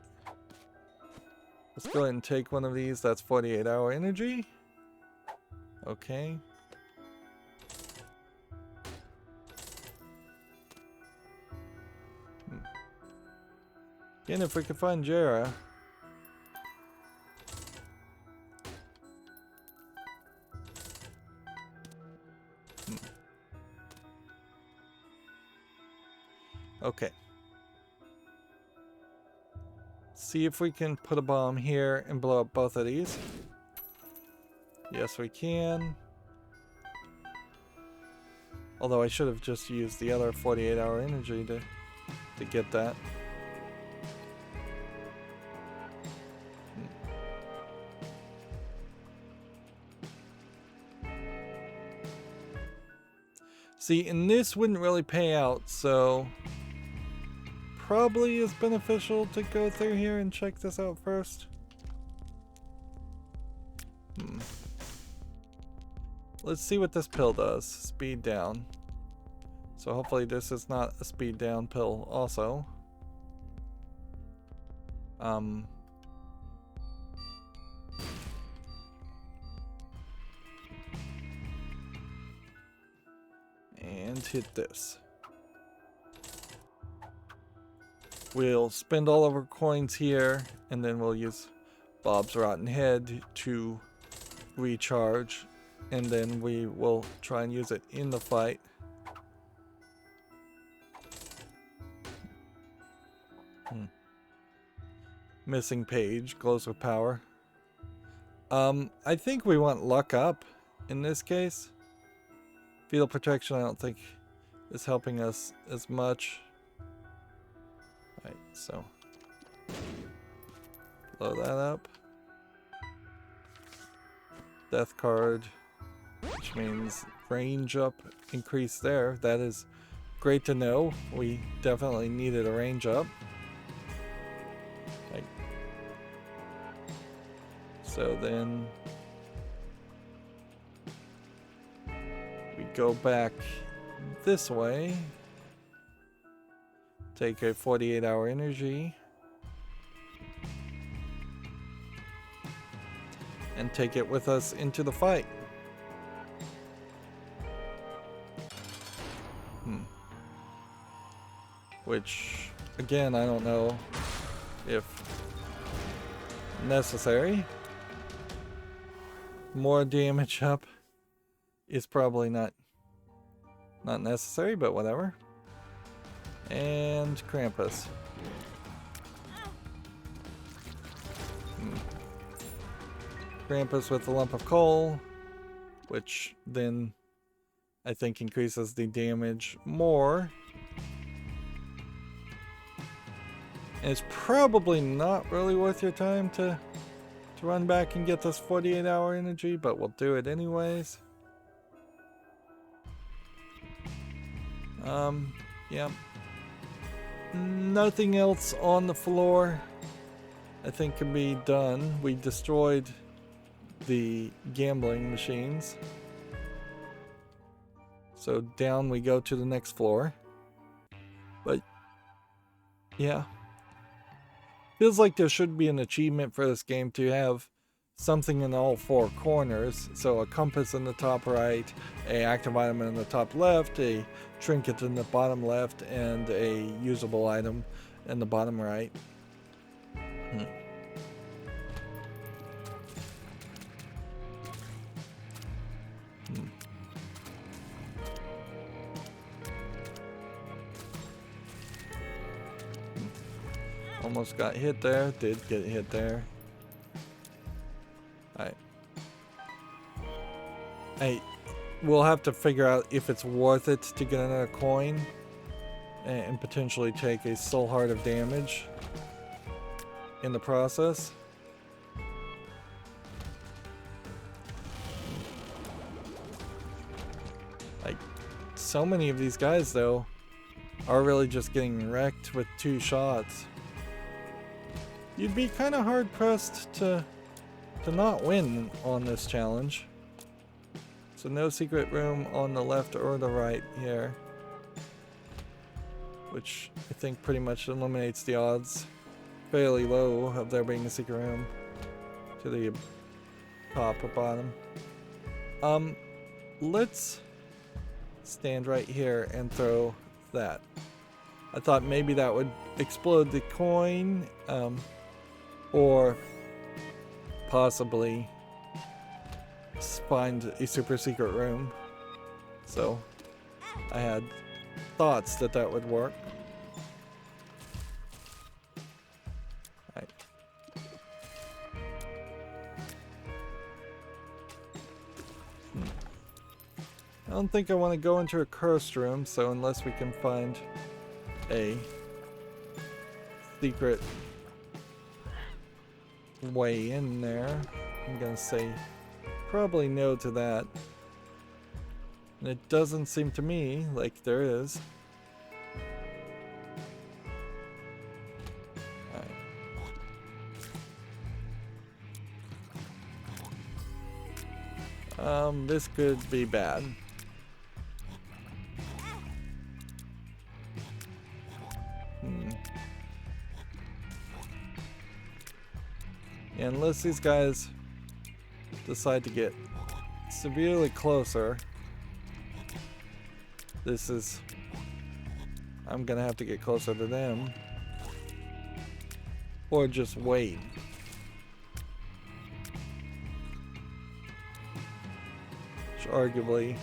Let's go ahead and take one of these. That's 48-hour energy. Okay. Again, if we can find Jera. Okay. See if we can put a bomb here and blow up both of these. Yes, we can. Although I should have just used the other 48-hour energy to get that. See, and this wouldn't really pay out, so probably is beneficial to go through here and check this out first. Let's see what this pill does. Speed down. So hopefully this is not a speed down pill also. And hit this. We'll spend all of our coins here, and then we'll use Bob's Rotten Head to recharge, and then we will try and use it in the fight. Missing page, glows with power. I think we want luck up in this case. Fetal protection I don't think is helping us as much. Alright, so blow that up. Death card, which means range up, increase there. That is great to know. We definitely needed a range up. Okay. So then we go back this way. Take a 48-hour energy. And take it with us into the fight. which again, I don't know if necessary. More damage up is probably not necessary, but whatever. And Krampus. Krampus with a lump of coal, which then I think increases the damage more. And it's probably not really worth your time to run back and get this 48-hour energy, but we'll do it anyways. Yeah. Nothing else on the floor I think can be done. We destroyed the gambling machines. So down we go to the next floor. But yeah. Feels like there should be an achievement for this game to have something in all four corners. So a compass in the top right, a active item in the top left, a trinket in the bottom left, and a usable item in the bottom right. Almost got hit there. Did get hit there. Alright. Hey, we'll have to figure out if it's worth it to get another coin and potentially take a soul heart of damage in the process. Like, so many of these guys though are really just getting wrecked with 2 shots. You'd be kind of hard pressed to not win on this challenge. So no secret room on the left or the right here, which I think pretty much eliminates the odds fairly low of there being a secret room to the top or bottom. Let's stand right here and throw that. I thought maybe that would explode the coin, or possibly find a super secret room. So I had thoughts that that would work. Right. I don't think I want to go into a cursed room, so unless we can find a secret way in there, I'm gonna say probably no to that. And it doesn't seem to me like there is. Alright. This could be bad. Unless these guys decide to get severely closer, I'm gonna have to get closer to them, or just wait. Which arguably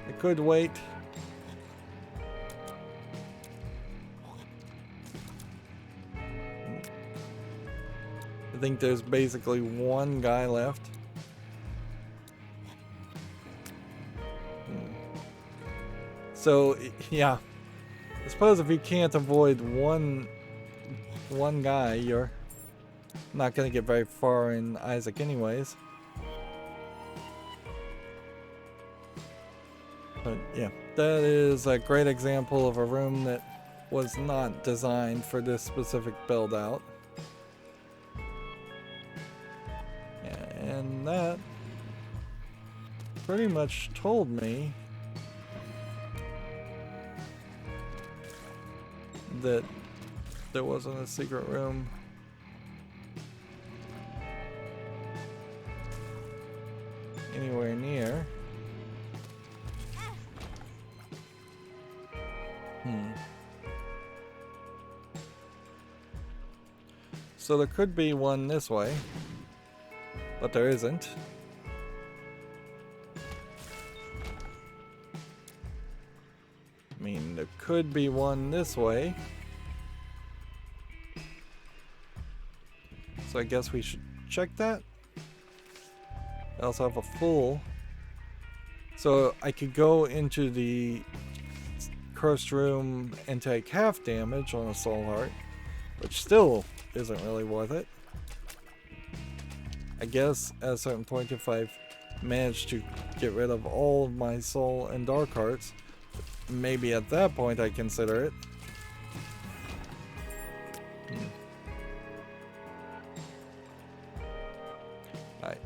I could wait. I think there's basically one guy left. So, yeah. I suppose if you can't avoid one guy, you're not going to get very far in Isaac anyways. But yeah, that is a great example of a room that was not designed for this specific build out. And that pretty much told me that there wasn't a secret room anywhere near. So there could be one this way, but there isn't. I mean, there could be one this way. So I guess we should check that. I also have a full. So I could go into the cursed room and take half damage on a soul heart, which still isn't really worth it. I guess at a certain point, if I've managed to get rid of all of my soul and dark hearts, maybe at that point I consider it. Alright.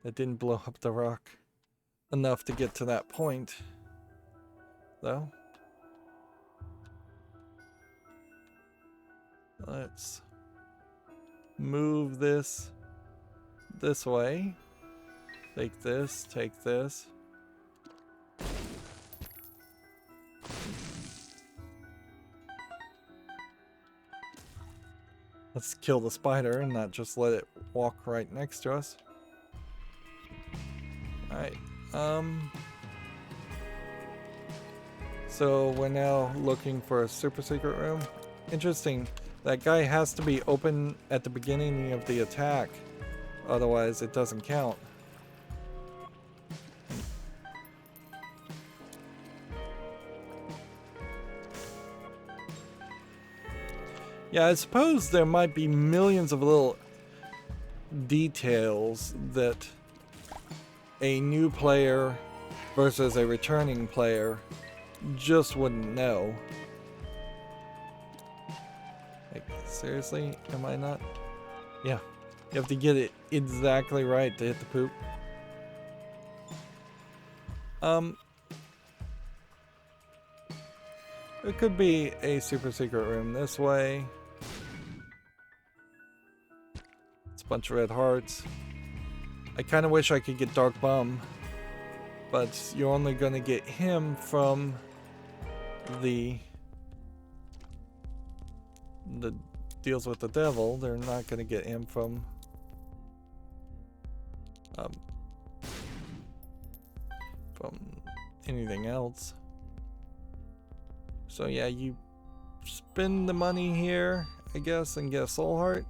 It didn't blow up the rock enough to get to that point, though. Let's move this way. Take this, take this. Let's kill the spider and not just let it walk right next to us. Alright, so we're now looking for a super secret room. Interesting, that guy has to be open at the beginning of the attack, otherwise it doesn't count. Yeah, I suppose there might be millions of little details that a new player versus a returning player just wouldn't know. Like, seriously? Am I not? Yeah. You have to get it exactly right to hit the poop. There could be a super secret room this way. It's a bunch of red hearts. I kind of wish I could get Dark Bum, but you're only going to get him from the deals with the devil. They're not going to get him from anything else. So yeah, you spend the money here, I guess, and get a soul heart.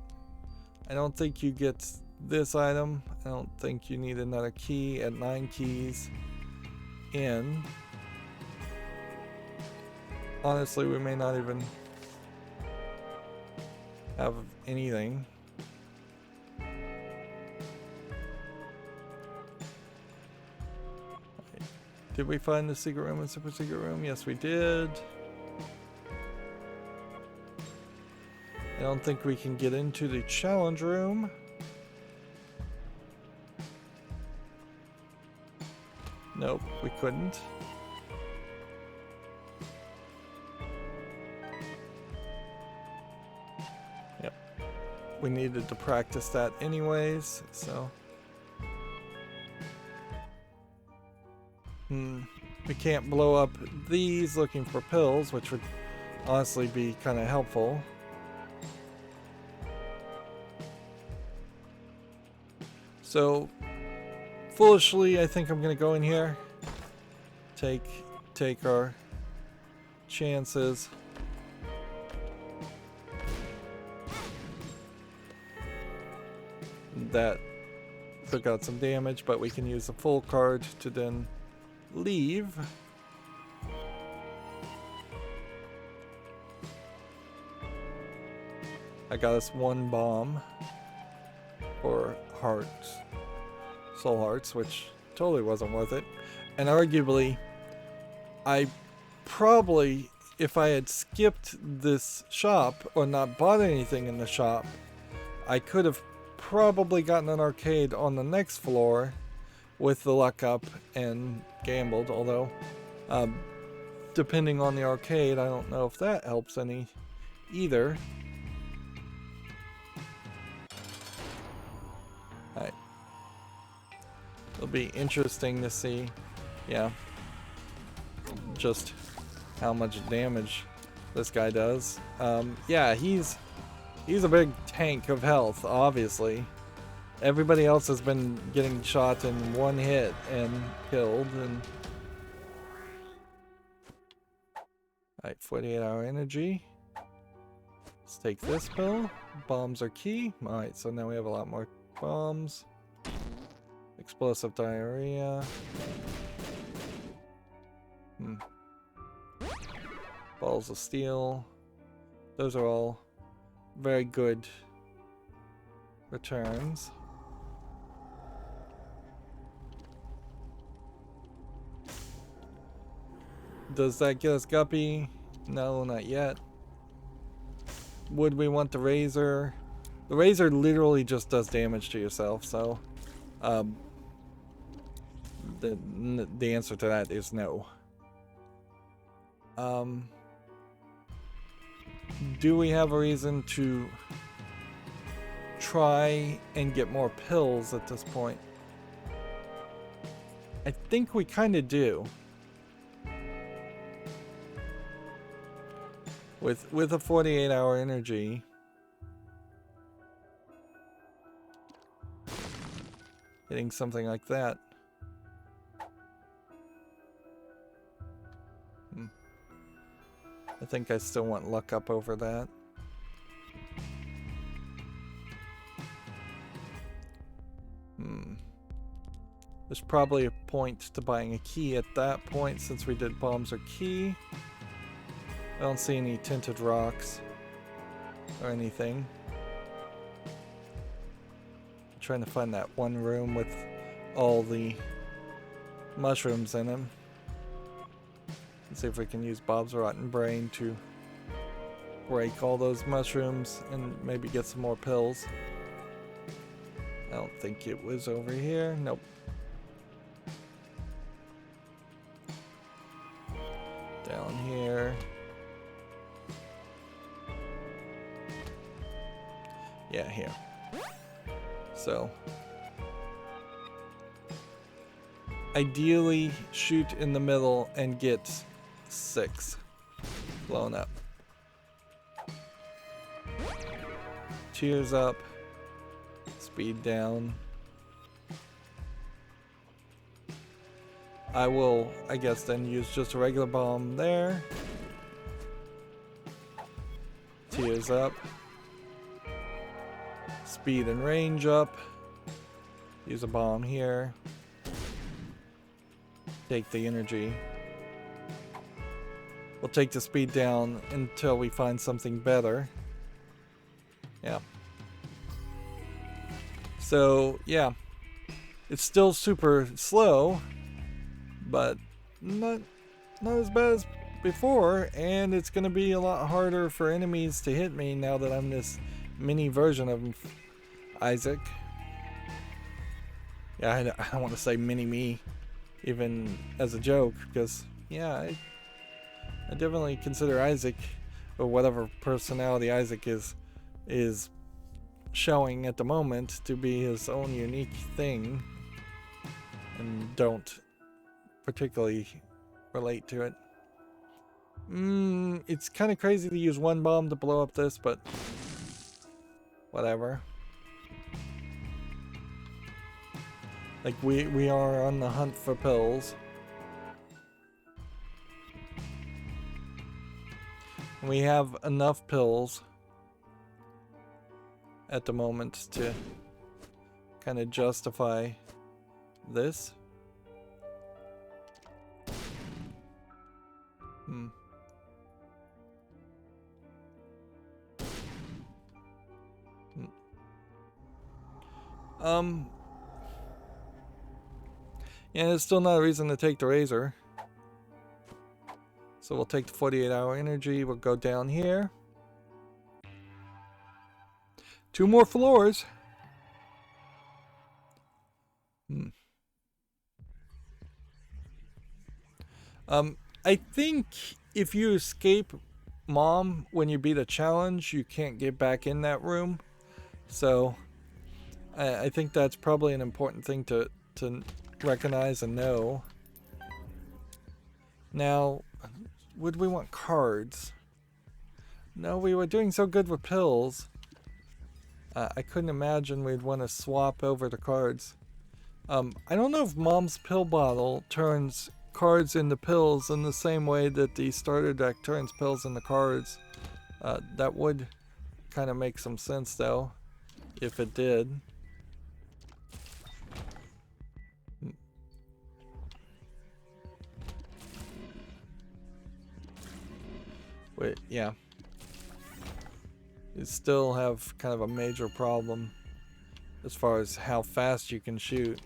I don't think you get this item. I don't think you need another key at 9 keys in. Honestly, we may not even have anything. Did we find the secret room and super secret room? Yes, we did. I don't think we can get into the challenge room. Nope, we couldn't. Yep. We needed to practice that anyways, so. We can't blow up these looking for pills, which would honestly be kind of helpful. So, foolishly, I think I'm gonna go in here, take our chances. That took out some damage, but we can use the full card to then leave. I got us 1 bomb for hearts, soul hearts, which totally wasn't worth it. And arguably, I probably, if I had skipped this shop or not bought anything in the shop, I could have probably gotten an arcade on the next floor with the luck up and gambled, although depending on the arcade, I don't know if that helps any either. Alright. It'll be interesting to see, yeah, just how much damage This guy does. Yeah, he's a big tank of health, obviously. Everybody else has been getting shot in one hit and killed. And alright, 48-hour energy. Let's take this pill. Bombs are key. Alright, so now we have a lot more bombs. Explosive diarrhea. Balls of steel. Those are all very good returns. Does that get us Guppy? No, not yet. Would we want the razor? The razor literally just does damage to yourself, so the answer to that is no. Do we have a reason to try and get more pills at this point? I think we kind of do. With a 48-hour energy, hitting something like that. I think I still want luck up over that. There's probably a point to buying a key at that point, since we did bombs are key. I don't see any tinted rocks or anything. I'm trying to find that one room with all the mushrooms in them. Let's see if we can use Bob's Rotten Brain to break all those mushrooms and maybe get some more pills. I don't think it was over here. Nope. Down here. Yeah, here. So, ideally shoot in the middle and get 6 blown up. Cheers up. Speed down. I will, I guess, then use just a regular bomb there. Tears up. Speed and range up. Use a bomb here. Take the energy. We'll take the speed down until we find something better. Yeah. So, yeah. It's still super slow, but not as bad as before, and it's going to be a lot harder for enemies to hit me now that I'm this mini version of Isaac. Yeah, I don't want to say mini me even as a joke, because yeah, I definitely consider Isaac, or whatever personality Isaac is showing at the moment, to be his own unique thing, and don't particularly relate to it. It's kind of crazy to use one bomb to blow up this, but whatever. Like, we are on the hunt for pills. We have enough pills at the moment to kind of justify this. Yeah, it's still not a reason to take the razor. So we'll take the 48-hour energy. We'll go down here. 2 more floors. I think if you escape Mom when you beat a challenge, you can't get back in that room. So I think that's probably an important thing to recognize and know. Now, would we want cards? No, we were doing so good with pills. I couldn't imagine we'd want to swap over the cards. I don't know if Mom's pill bottle turns cards into pills in the same way that the starter deck turns pills into cards. That would kind of make some sense though, if it did. Wait, yeah. You still have kind of a major problem as far as how fast you can shoot.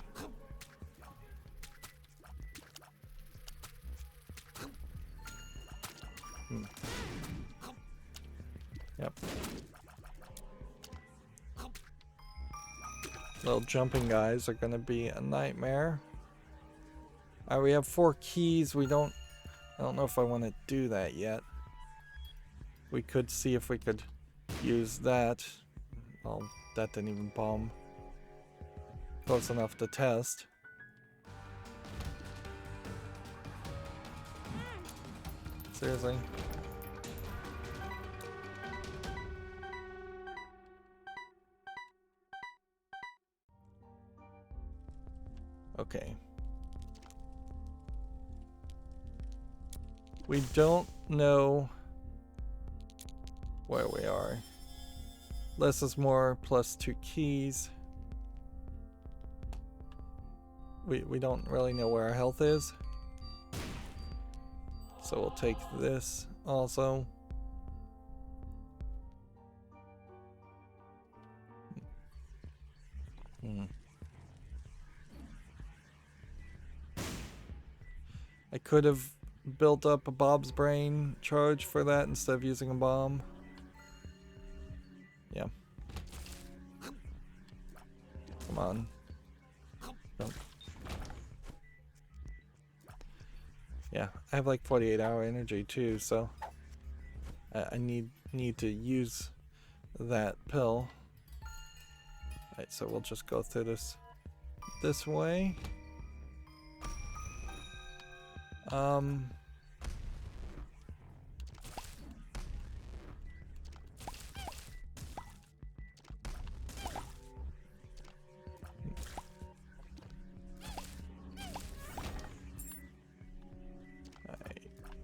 Yep. Little jumping guys are gonna be a nightmare. Alright, we have 4 keys. I don't know if I want to do that yet. We could see if we could use that. Well, that didn't even bomb close enough to test. Seriously. Okay. We don't know where we are. Less is more, plus 2 keys. We don't really know where our health is. So we'll take this also. I could have built up a Bob's Brain charge for that instead of using a bomb. Yeah. Come on. Don't. Yeah, I have like 48-hour energy too, so I need to use that pill. Alright, so we'll just go through this way.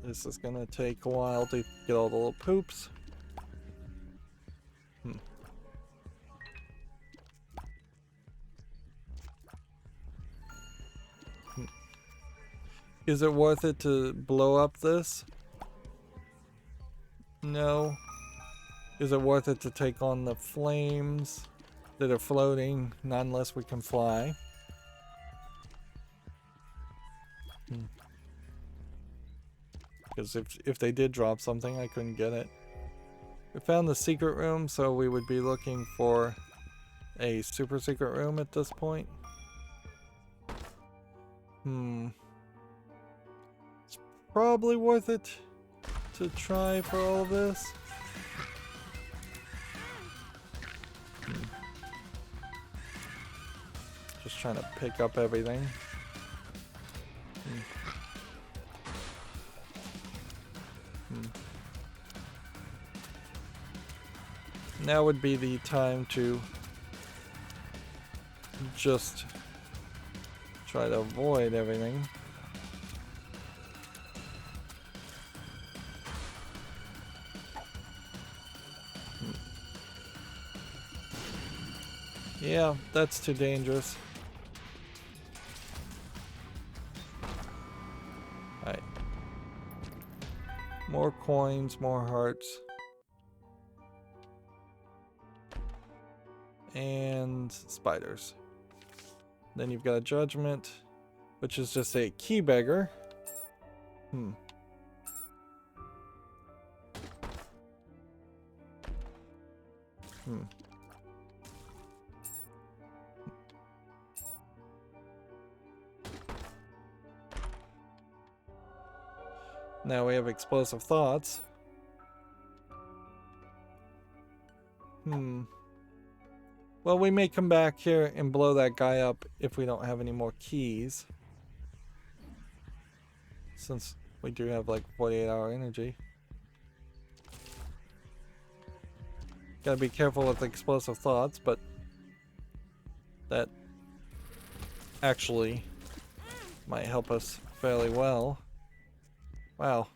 This is gonna take a while to get all the little poops. Is it worth it to blow up this? No. Is it worth it to take on the flames that are floating? Not unless we can fly. Because if they did drop something, I couldn't get it. We found the secret room, so we would be looking for a super secret room at this point. It's probably worth it to try for all of this. Just trying to pick up everything. Now would be the time to just try to avoid everything. Yeah, that's too dangerous. Alright. More coins, more hearts. And spiders. Then you've got a judgment, which is just a key beggar. Now we have explosive thoughts. Well, we may come back here and blow that guy up if we don't have any more keys. Since we do have like 48-hour energy. Gotta be careful with explosive thoughts, but that actually might help us fairly well. Wow.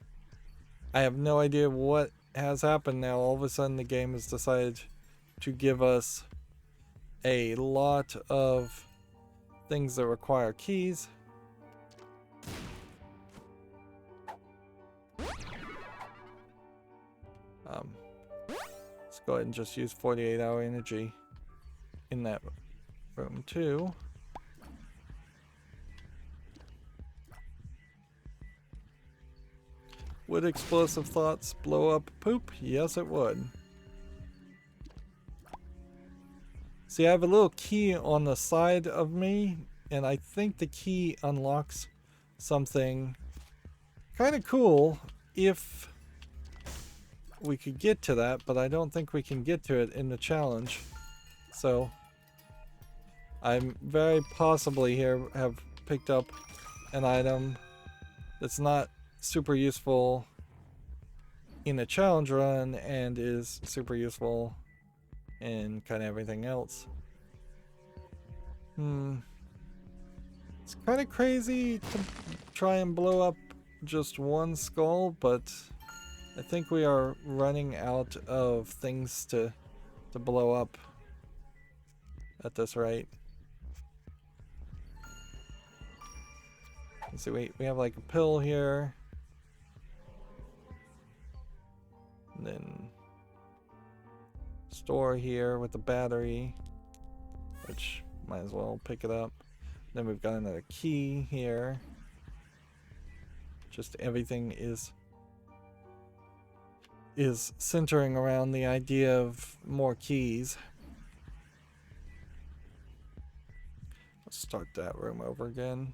I have no idea what has happened now. All of a sudden the game has decided to give us a lot of things that require keys. Let's go ahead and just use 48-hour energy in that room too. Would explosive thoughts blow up poop? Yes, it would. See, I have a little key on the side of me, and I think the key unlocks something kind of cool if we could get to that, but I don't think we can get to it in the challenge. So I'm very possibly here have picked up an item that's not super useful in a challenge run and is super useful in kind of everything else. It's kind of crazy to try and blow up just one skull, but I think we are running out of things to blow up at this rate. Let's see, wait, we have like a pill here. And then store here with the battery, which might as well pick it up. Then we've got another key here. Just everything is centering around the idea of more keys. Let's start that room over again.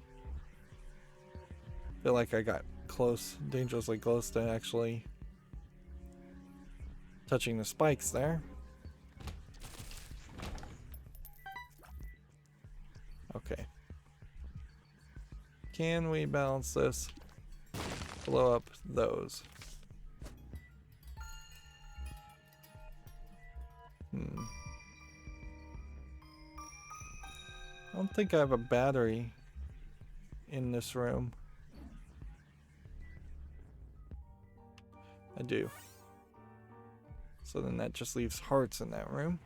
Feel like I got close, dangerously close to actually touching the spikes there. Okay. Can we balance this? Blow up those. I don't think I have a battery in this room. I do. So then that just leaves hearts in that room.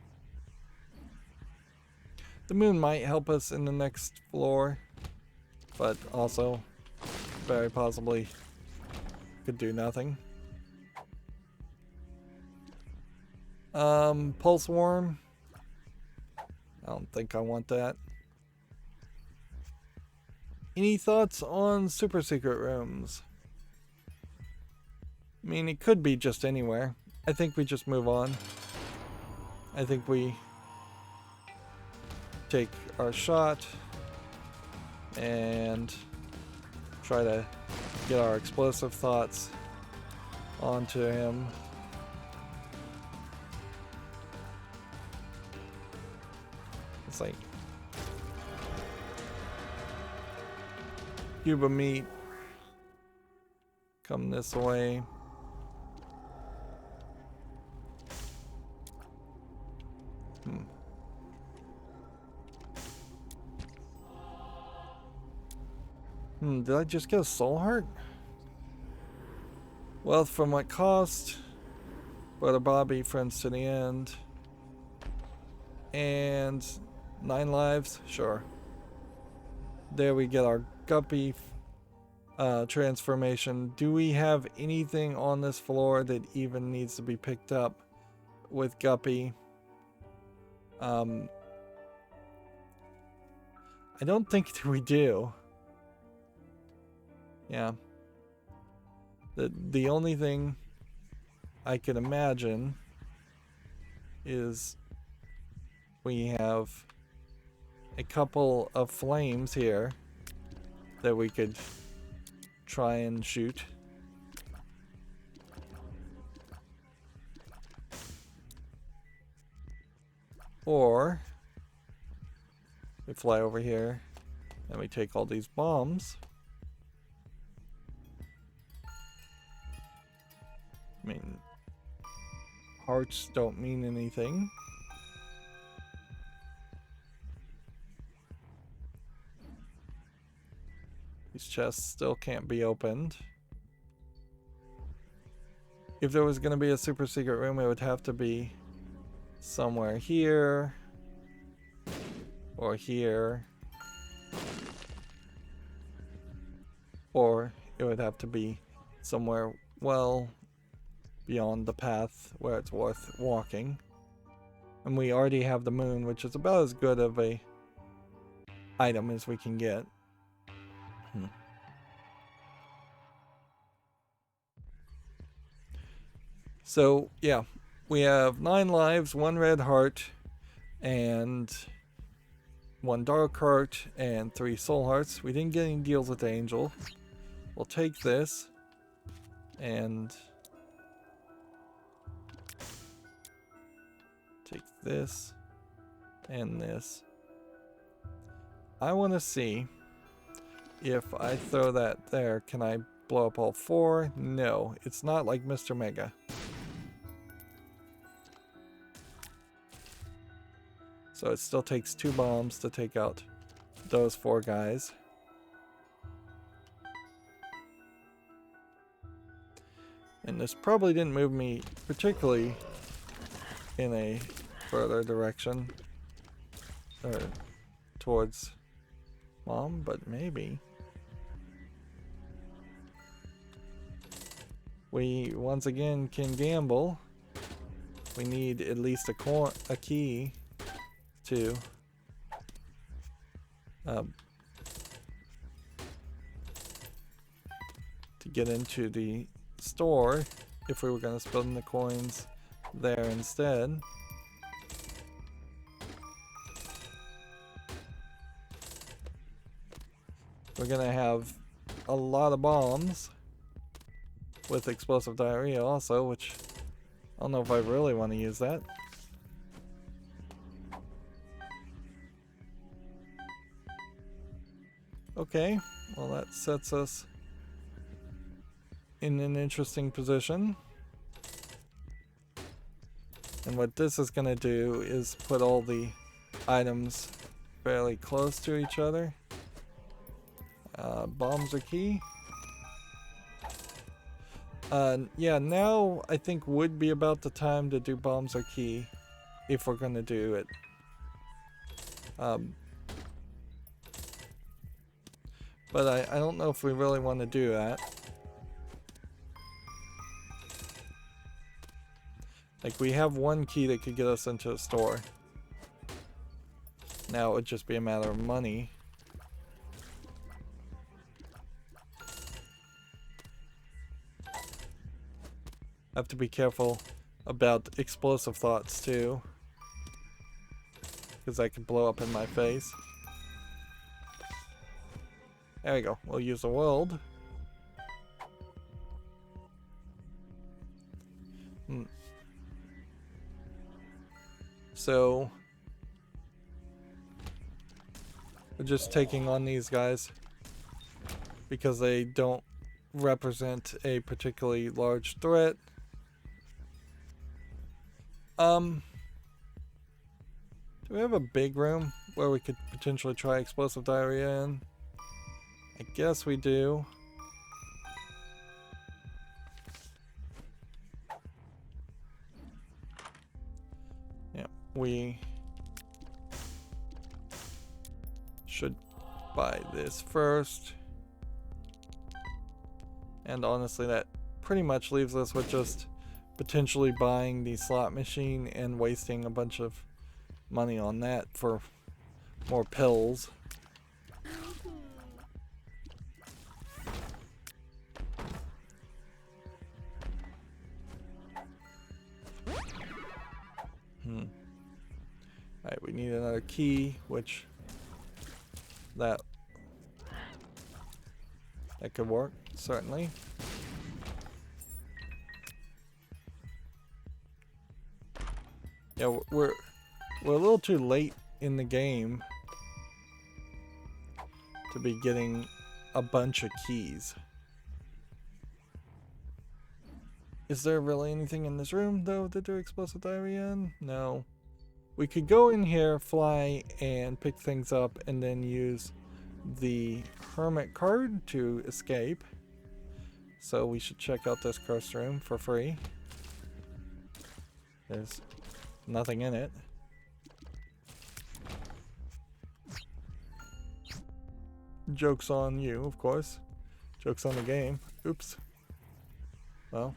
The moon might help us in the next floor, but also very possibly could do nothing. Pulse worm. I don't think I want that. Any thoughts on super secret rooms? I mean, it could be just anywhere. I think we just move on. I think we take our shot and try to get our explosive thoughts onto him. It's like cube of meat. Come this way. Did I just get a soul heart? Wealth from what cost? Brother Bobby, friends to the end. And 9 lives? Sure. There we get our guppy transformation. Do we have anything on this floor that even needs to be picked up with guppy? I don't think we do. Yeah. The only thing I can imagine is we have a couple of flames here that we could try and shoot. Or we fly over here and we take all these bombs. I mean, hearts don't mean anything. These chests still can't be opened. If there was going to be a super secret room, it would have to be somewhere here or here, or it would have to be somewhere well beyond the path where it's worth walking. And we already have the moon, which is about as good of a item as we can get. So yeah, we have 9 lives, 1 red heart, and 1 dark heart, and 3 soul hearts. We didn't get any deals with the angel. We'll take this and take this and this. I want to see if I throw that there, can I blow up all 4? No, it's not like Mr. Mega. So it still takes 2 bombs to take out those 4 guys. And this probably didn't move me particularly in a further direction or towards Mom, but maybe. We once again can gamble. We need at least a key to get into the store if we were going to spend the coins there instead. We're going to have a lot of bombs with explosive diarrhea also, which I don't know if I really want to use that. Okay, well that sets us in an interesting position. And what this is going to do is put all the items fairly close to each other. Bombs are key. Yeah, now I think would be about the time to do bombs are key if we're going to do it. But I don't know if we really want to do that. Like, we have 1 key that could get us into a store. Now it would just be a matter of money. I have to be careful about explosive thoughts too, because I could blow up in my face. There we go. We'll use the world. So we're just taking on these guys because they don't represent a particularly large threat. Do we have a big room where we could potentially try explosive diarrhea in? I guess we do. Yeah, we should buy this first. And honestly, that pretty much leaves us with just potentially buying the slot machine and wasting a bunch of money on that for more pills. Alright, we need another key, which that could work, certainly. Yeah, we're a little too late in the game to be getting a bunch of keys. Is there really anything in this room, though, to do explosive diarrhea in? No. We could go in here, fly, and pick things up, and then use the hermit card to escape. So we should check out this cursed room for free. There's nothing in it. Joke's on you, of course. Joke's on the game. Oops. Well.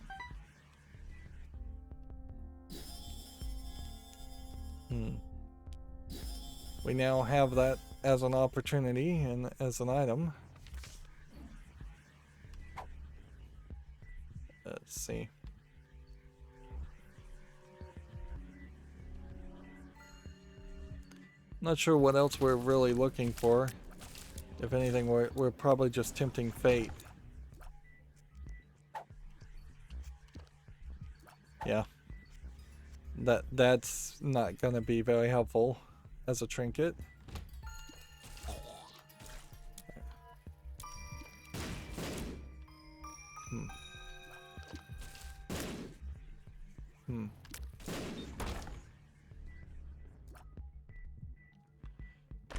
We now have that as an opportunity and as an item. Let's see. Not sure what else we're really looking for. If anything, we're probably just tempting fate. Yeah. That's not gonna be very helpful as a trinket.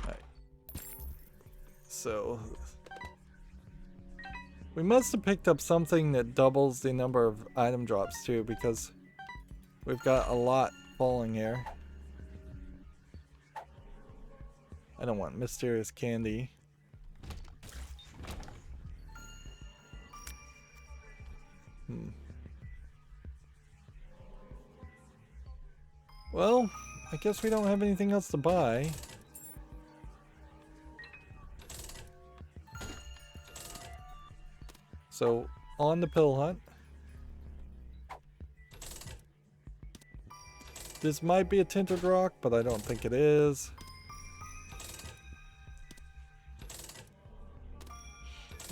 Alright. So we must have picked up something that doubles the number of item drops too, because we've got a lot falling here. I don't want mysterious candy. Well, I guess we don't have anything else to buy. So, on the pill hunt. This might be a tinted rock, but I don't think it is.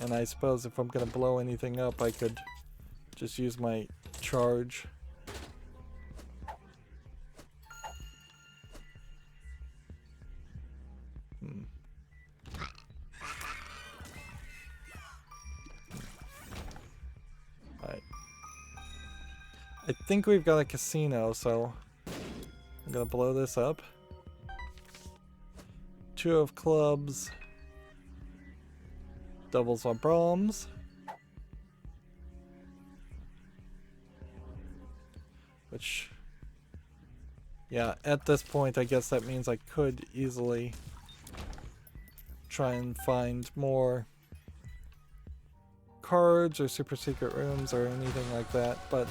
And I suppose if I'm gonna blow anything up, I could just use my charge. Alright. I think we've got a casino, so I'm gonna blow this up. 2 of clubs. Doubles my bombs. Which, yeah, at this point I guess that means I could easily try and find more cards or super secret rooms or anything like that, but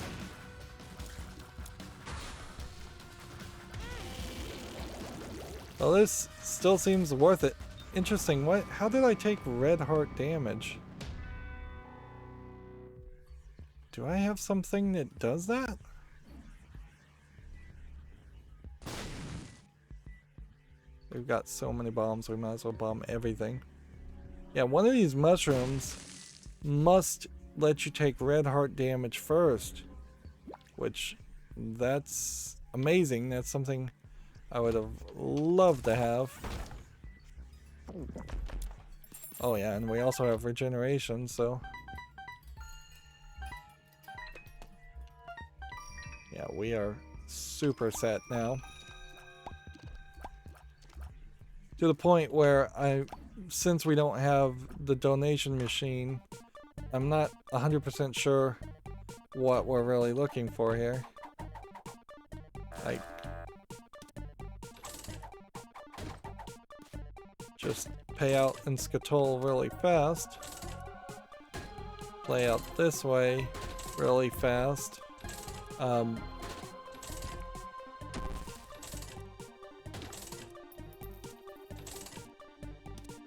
well, this still seems worth it. Interesting, how did I take red heart damage? Do I have something that does that? We've got so many bombs, we might as well bomb everything. Yeah, one of these mushrooms must let you take red heart damage first, which, that's amazing. That's something I would have loved to have. Oh yeah, and we also have regeneration, so yeah, we are super set now. To the point where since we don't have the donation machine, I'm not 100% sure what we're really looking for here. Like, just pay out and scuttle really fast. Play out this way really fast.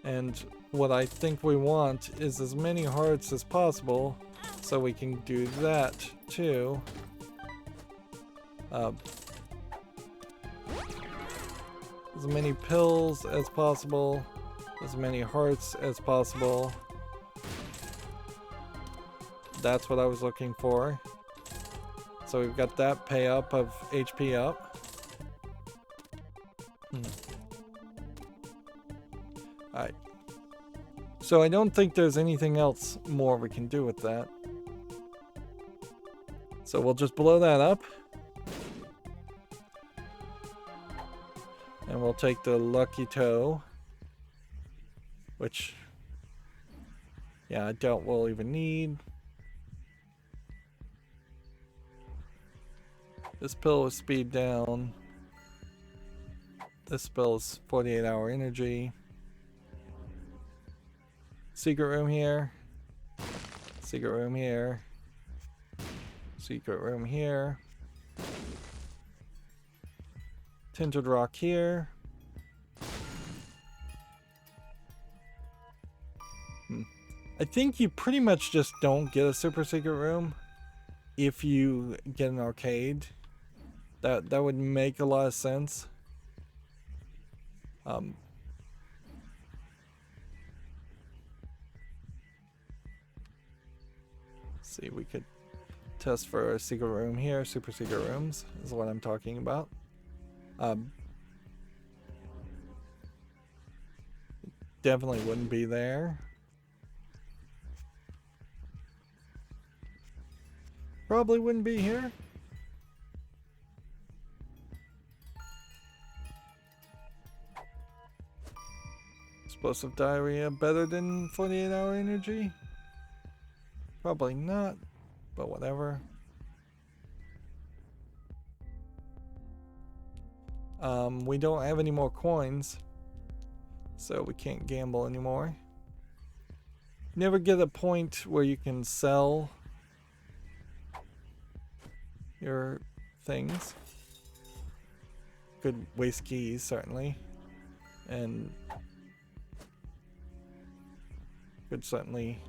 And what I think we want is as many hearts as possible, so we can do that too. As many pills as possible, as many hearts as possible. That's what I was looking for. So we've got that pay up of HP up. Alright. So I don't think there's anything else more we can do with that. So we'll just blow that up. And we'll take the lucky toe. Which, yeah, I doubt we'll even need. This pill is speed down. This pill is 48-hour energy. Secret room here. Secret room here. Secret room here. Tinted rock here. I think you pretty much just don't get a super secret room if you get an arcade. That would make a lot of sense. See, we could test for a secret room here. Super secret rooms is what I'm talking about. Definitely wouldn't be there. Probably wouldn't be here. Explosive diarrhea better than 48-hour energy? Probably not, but whatever. We don't have any more coins, so we can't gamble anymore. Never get a point where you can sell your things. Could waste keys, certainly. And could certainly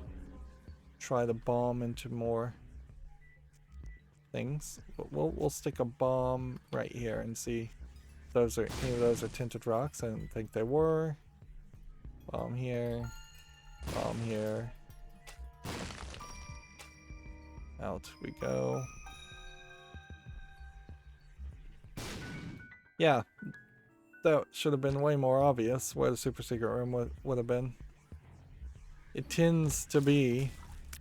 try to bomb into more things. But we'll stick a bomb right here and see if those are any of those are tinted rocks. I didn't think they were. Bomb here. Bomb here. Out we go. Yeah, that should have been way more obvious where the super secret room would have been. It tends to be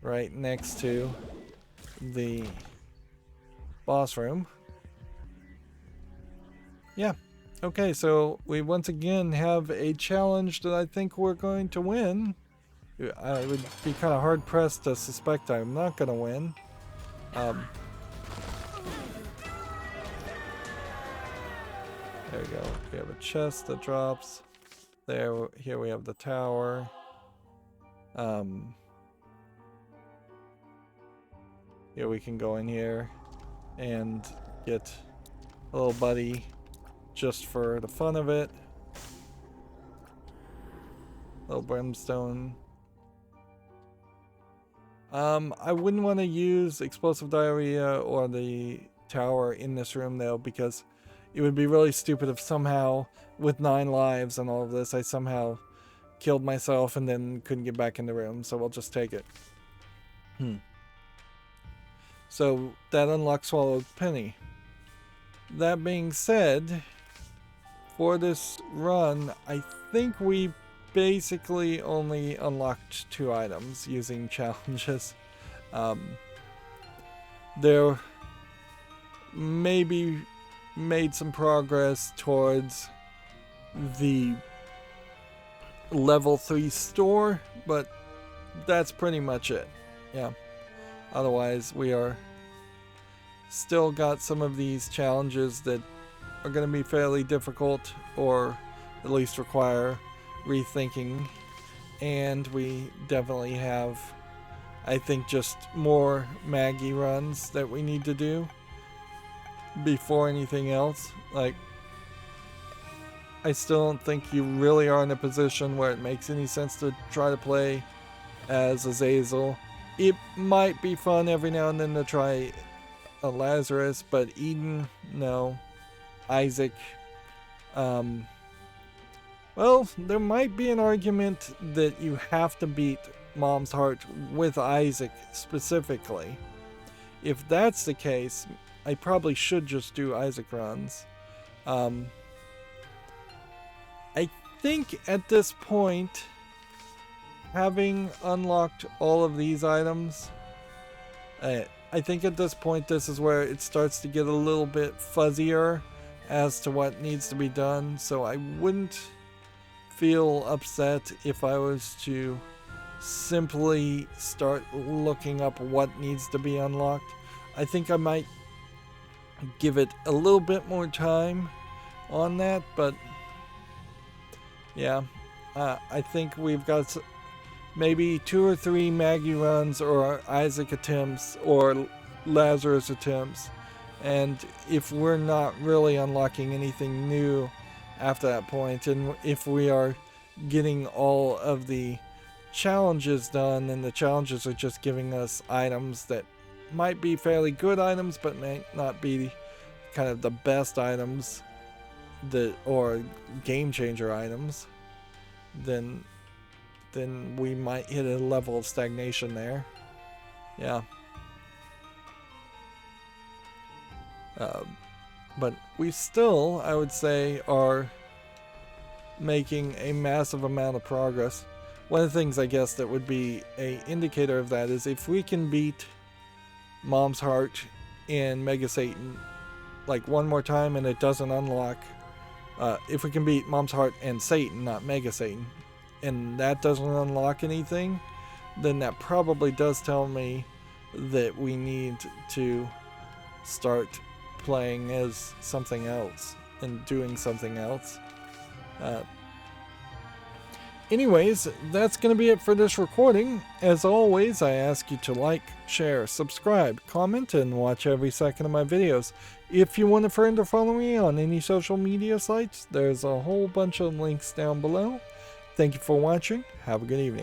right next to the boss room. Yeah. Okay, so we once again have a challenge that I think we're going to win. I would be kind of hard pressed to suspect I'm not going to win. There we go. We have a chest that drops. There, here we have the tower. Here we can go in here and get a little buddy just for the fun of it. Little brimstone. I wouldn't want to use explosive diarrhea or the tower in this room though, because it would be really stupid if somehow, with 9 lives and all of this, I somehow killed myself and then couldn't get back in the room, so we'll just take it. So that unlocks Swallowed Penny. That being said, for this run, I think we basically only unlocked 2 items using challenges. There maybe made some progress towards the level 3 store, but that's pretty much it. Yeah. Otherwise, we are still got some of these challenges that are going to be fairly difficult, or at least require rethinking. And we definitely have, I think, just more Maggie runs that we need to do before anything else. Like, I still don't think you really are in a position where it makes any sense to try to play as Azazel. It might be fun every now and then to try a Lazarus, but Eden, no. Isaac, well, there might be an argument that you have to beat Mom's Heart with Isaac specifically. If that's the case, I probably should just do Isaac runs. I think at this point, having unlocked all of these items, I I think at this point, this is where it starts to get a little bit fuzzier as to what needs to be done. So I wouldn't feel upset if I was to simply start looking up what needs to be unlocked. I think I might give it a little bit more time on that, but yeah, I think we've got maybe 2 or 3 Maggie runs or Isaac attempts or Lazarus attempts, and if we're not really unlocking anything new after that point, and if we are getting all of the challenges done, and the challenges are just giving us items that might be fairly good items but may not be kind of the best items or game changer items, then we might hit a level of stagnation there. Yeah. But we still, I would say, are making a massive amount of progress. One of the things, I guess, that would be a indicator of that is if we can beat Mom's Heart and Mega Satan like one more time and it doesn't unlock, if we can beat Mom's Heart and Satan, not Mega Satan, and that doesn't unlock anything, then that probably does tell me that we need to start playing as something else and doing something else. Anyways, that's going to be it for this recording. As always, I ask you to like, share, subscribe, comment, and watch every second of my videos. If you want a friend or follow me on any social media sites, there's a whole bunch of links down below. Thank you for watching. Have a good evening.